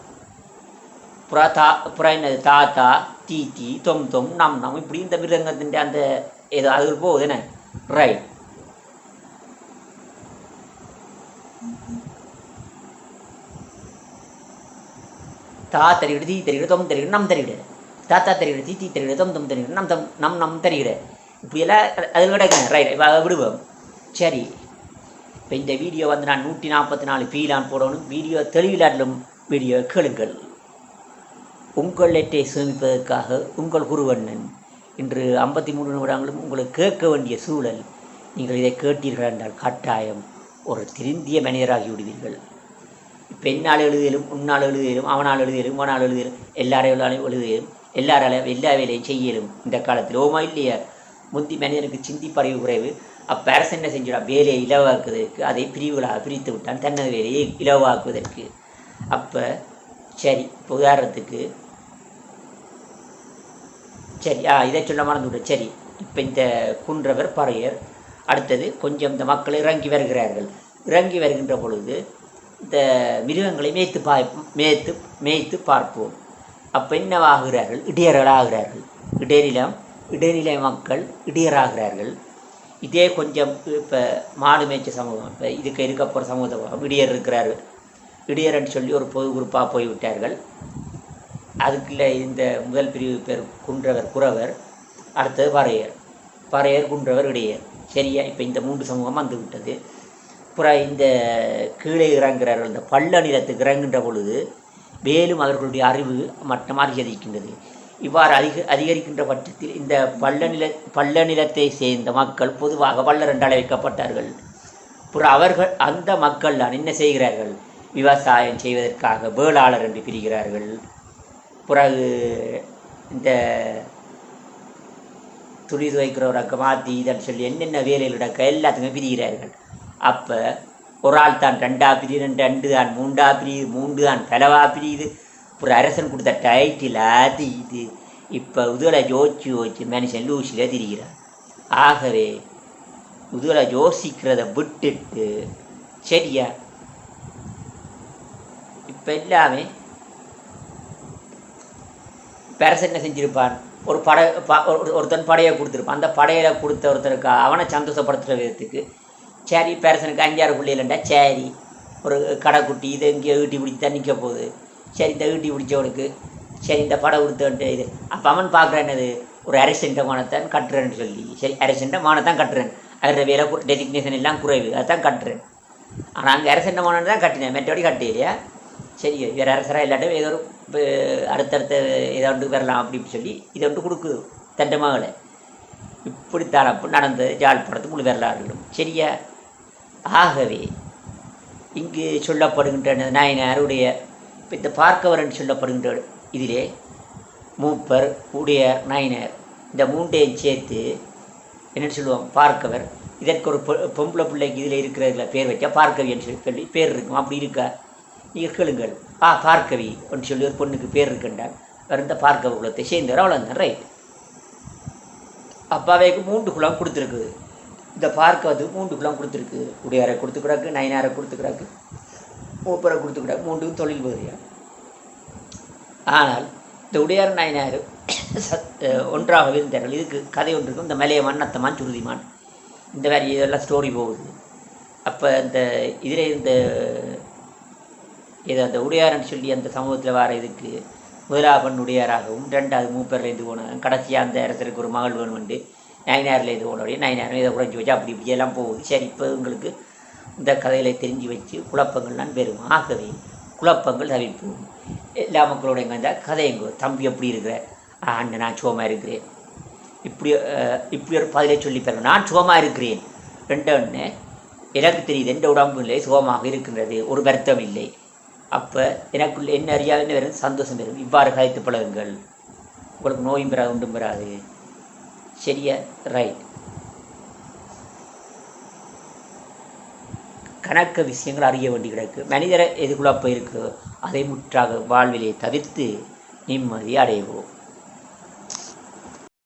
புறா என்னது தாத்தா தீ தீ தொம் தொம் நம் நம் இப்படி இந்த மிருதங்கத்தின் அந்த ஏதோ அது போகுது என்ன, ரைட். தா தருகிடு தீ தருகிடு தொம் தருகிடு நம் தருகிடு, தாத்தா தருகிடு தீ தீ தருகிடு தொம் தொம் தருகிடு நம் தம் நம் நம் தருகிடு, இப்படியெல்லாம் அது கிடைக்கணும். ரைட், விடுவோம். சரி, இப்போ இந்த வீடியோ வந்து நான் 144 பீலான் போடணும். வீடியோ தெளிவிலாட்டிலும் வீடியோ கேளுங்கள். உங்களெட்டை சேமிப்பதற்காக உங்கள் குருவண்ணன். இன்று 53 நிமிடங்களும் உங்களுக்கு கேட்க வேண்டிய சூழல். நீங்கள் இதை கேட்டீர்கள் என்றால் கட்டாயம் ஒரு திருந்திய மனிதராகி விடுவீர்கள். இப்போ என்னால் எழுதியலும் உன்னால் எழுதியலும் அவனால் எழுதியலும் இவனால் எழுதியலும் எல்லாரையும் எழுதியலும் எல்லாராலும் எல்லா வேலையும் செய்யலும் இந்த காலத்தில். ஓமா இல்லையா? முந்தி மனிதனுக்கு சிந்திப்பறிவு குறைவு. அப்போ அரசு என்ன செஞ்சிடான்? வேலையை இலவாக்குவதற்கு அதை பிரிவுகளாக பிரித்து விட்டான், தன்னது வேலையை இலவாக்குவதற்கு. அப்போ சரி, இப்போ உதாரணத்துக்கு சரி இதை சொல்ல மறந்துவிட்டேன். சரி, இப்போ இந்த குன்றவர் பறையர் அடுத்தது கொஞ்சம் இந்த மக்கள் இறங்கி வருகிறார்கள். இறங்கி வருகின்ற பொழுது இந்த மிருகங்களை மேய்த்து பார்ப்போம். அப்போ என்னவாகிறார்கள்? இடையர்களாகிறார்கள். இடைநிலை மக்கள் இடையராகிறார்கள். இதே கொஞ்சம் இப்போ மாடு மேய்ச்ச சமூகம், இப்போ இதுக்கு இருக்க போகிற சமூகத்தை இடையர் இருக்கிறார்கள். இடையர்ன்னு சொல்லி ஒரு பொது குரூப்பாக போய்விட்டார்கள். அதுக்குள்ள இந்த முதல் பிரிவு பேர் குன்றவர் குறவர், அடுத்தது பறையர் குன்றவர் இடையர். சரியா? இப்போ இந்த 3 சமூகம் வந்து விட்டது. அப்புறம் இந்த கீழே இறங்குகிறார்கள். இந்த பள்ள நிலத்துக்கு இறங்குகின்ற பொழுது மேலும் அவர்களுடைய அறிவு மட்டம் அதிகரிக்கின்றது. இவ்வாறு அதிகரிக்கின்ற பட்சத்தில் இந்த பள்ள நிலத்தை சேர்ந்த மக்கள் பொதுவாக வள்ளர் என்று அழைக்கப்பட்டார்கள். அவர்கள் அந்த மக்கள் தான் என்ன செய்கிறார்கள்? விவசாயம் செய்வதற்காக வேளாளர் என்று பிரிகிறார்கள். பிறகு இந்த துணி துவைக்கிறவராக்க மாற்றி இதன்னு சொல்லி என்னென்ன வேலைகள் நடக்க எல்லாத்துக்குமே பிரிகிறார்கள். அப்போ ஒரு ஆள் தான் 2ஆ பிரியுது, 2 தான் 3ஆ பிரியுது, 3 தான் பலவா பிரியுது. ஒரு அரசன் கொடுத்த டைட்டில் அது இது. இப்போ உதவலை யோசிச்சு மனுஷன் லூசியில் திரிகிறார். ஆகவே உதவலை யோசிக்கிறத விட்டுட்டு சரியா இப்போ எல்லாமே அரசன் என்ன செஞ்சிருப்பான்? ஒருத்தன் படையை கொடுத்துருப்பான். அந்த படையில கொடுத்த ஒருத்தருக்கு அவனை சந்தோஷப்படுத்துகிற விதத்துக்கு சரி பேரசனுக்கு 5-6 பிள்ளைகள்ண்டா சரி ஒரு கடைக்குட்டி இதை இங்கே ஈட்டி பிடிச்சி தான் நிற்க போகுது. சரி இந்த ஈட்டி பிடிச்சவனுக்கு சரி இந்த படை கொடுத்தவன்ட்டு இது. அப்போ அவன் பார்க்குற என்னது? ஒரு அரசண்ட மானத்தான் கட்டுறேன்னு சொல்லி சரி அரசண்ட மானத்தான் கட்டுறேன். அதில் வேலை டெசிக்னேஷன் எல்லாம் குறைவு, அதுதான் கட்டுறேன். ஆனால் அங்கே அரசண்ட மானம் தான் கட்டினேன், மற்றபடி கட்டு இல்லையா? சரி வேறு அரசராக இல்லாட்டும் ஏதோ ஒரு அடுத்தடுத்த இதை ஒன்று வரலாம் அப்படின்னு சொல்லி இதை ஒன்று கொடுக்குது தண்டை மகளை. இப்படித்தான் அப்போ நடந்தது யாழ்ப்பாணத்து முழு வரலாறுகளும் சரியா. ஆகவே இங்கு சொல்லப்படுகின்ற நாயனாருடைய இந்த பார்க்கவரன் சொல்லப்படுகின்ற இதிலே மூப்பர் உடையார் நாயனார் இந்த மூண்டையும் சேர்த்து என்னென்னு சொல்லுவோம் பார்க்கவர். இதற்கு ஒரு பொம்பளை பிள்ளைக்கு இதில் இருக்கிறதுல பேர் வச்சா பார்க்கவி என்று சொல்லி பேர் இருக்கும். அப்படி இருக்கா? நீங்கள் கேளுங்கள். பார்க்கவி அப்படின்னு சொல்லி ஒரு பொண்ணுக்கு பேர் இருக்குண்டால் வருந்த பார்க்கவ குலத்தை சேர்ந்தவர் அவ்வளோதான். ரைட். அப்பாவைக்கு 3 குலம் கொடுத்துருக்குது. இந்த பார்க்கவதுக்கு 3 குலம் கொடுத்துருக்கு. உடையாரை கொடுத்துக்கிறாக்கு, நயனாரை கொடுத்துக்கிறாக்கு, மூப்பரை கொடுத்துக்கிறாக்கு. 3க்கும் தொழில் பகுதியா. ஆனால் இந்த உடையார் நயனார் ஒன்றாக இருந்தார்கள். இதுக்கு கதை ஒன்று இருக்கும். இந்த மலையமான், நத்தமான், சுருதிமான் இந்த மாதிரி இதெல்லாம் ஸ்டோரி போகுது. அப்போ இந்த இதில் இருந்த ஏதோ அந்த உடையார்ன்னு சொல்லி அந்த சமூகத்தில் வர இதுக்கு முதலாபன் உடையாராகவும் 2வது மூப்பர்லேருந்து போனாங்க. கடைசியாக அந்த இடத்துக்கு ஒரு மகள் வேணுமெண்டு நயனார்லேருந்து போனோடைய நயனாரும் இதை குறைஞ்சி வச்சு அப்படி இப்படியெல்லாம் போகுது. சரி இப்போ உங்களுக்கு இந்த கதையில் தெரிஞ்சு வச்சு குழப்பங்கள்லாம் பெறும். ஆகவே குழப்பங்கள் தவிர்ப்போம். எல்லா மக்களோட எங்கே இருந்தால் கதை எங்கோ தம்பி எப்படி இருக்கிற அண்ணன் நான் சுகமாக இருக்கிறேன் இப்படி ஒரு பதிலை சொல்லி பெறுவேன். நான் சுகமாக இருக்கிறேன் 2 எனக்கு தெரியுது எந்த உடம்பு இல்லை சுகமாக இருக்கின்றது, ஒரு வருத்தம் இல்லை. அப்போ எனக்குள்ள என்ன அறியாதுன்னு வரும், சந்தோஷம் வரும். இவ்வாறு கதைத்து பழகுங்கள். உங்களுக்கு நோயும் பெறாது ஒன்றும் பெறாது. சரியா? ரைட். கணக்க விஷயங்கள் அறிய வேண்டி கிடக்கு. மனிதரை எதுக்குள்ள அப்போ இருக்குது அதை முற்றாக வாழ்விலே தவிர்த்து நிம்மதி அடைவோம்.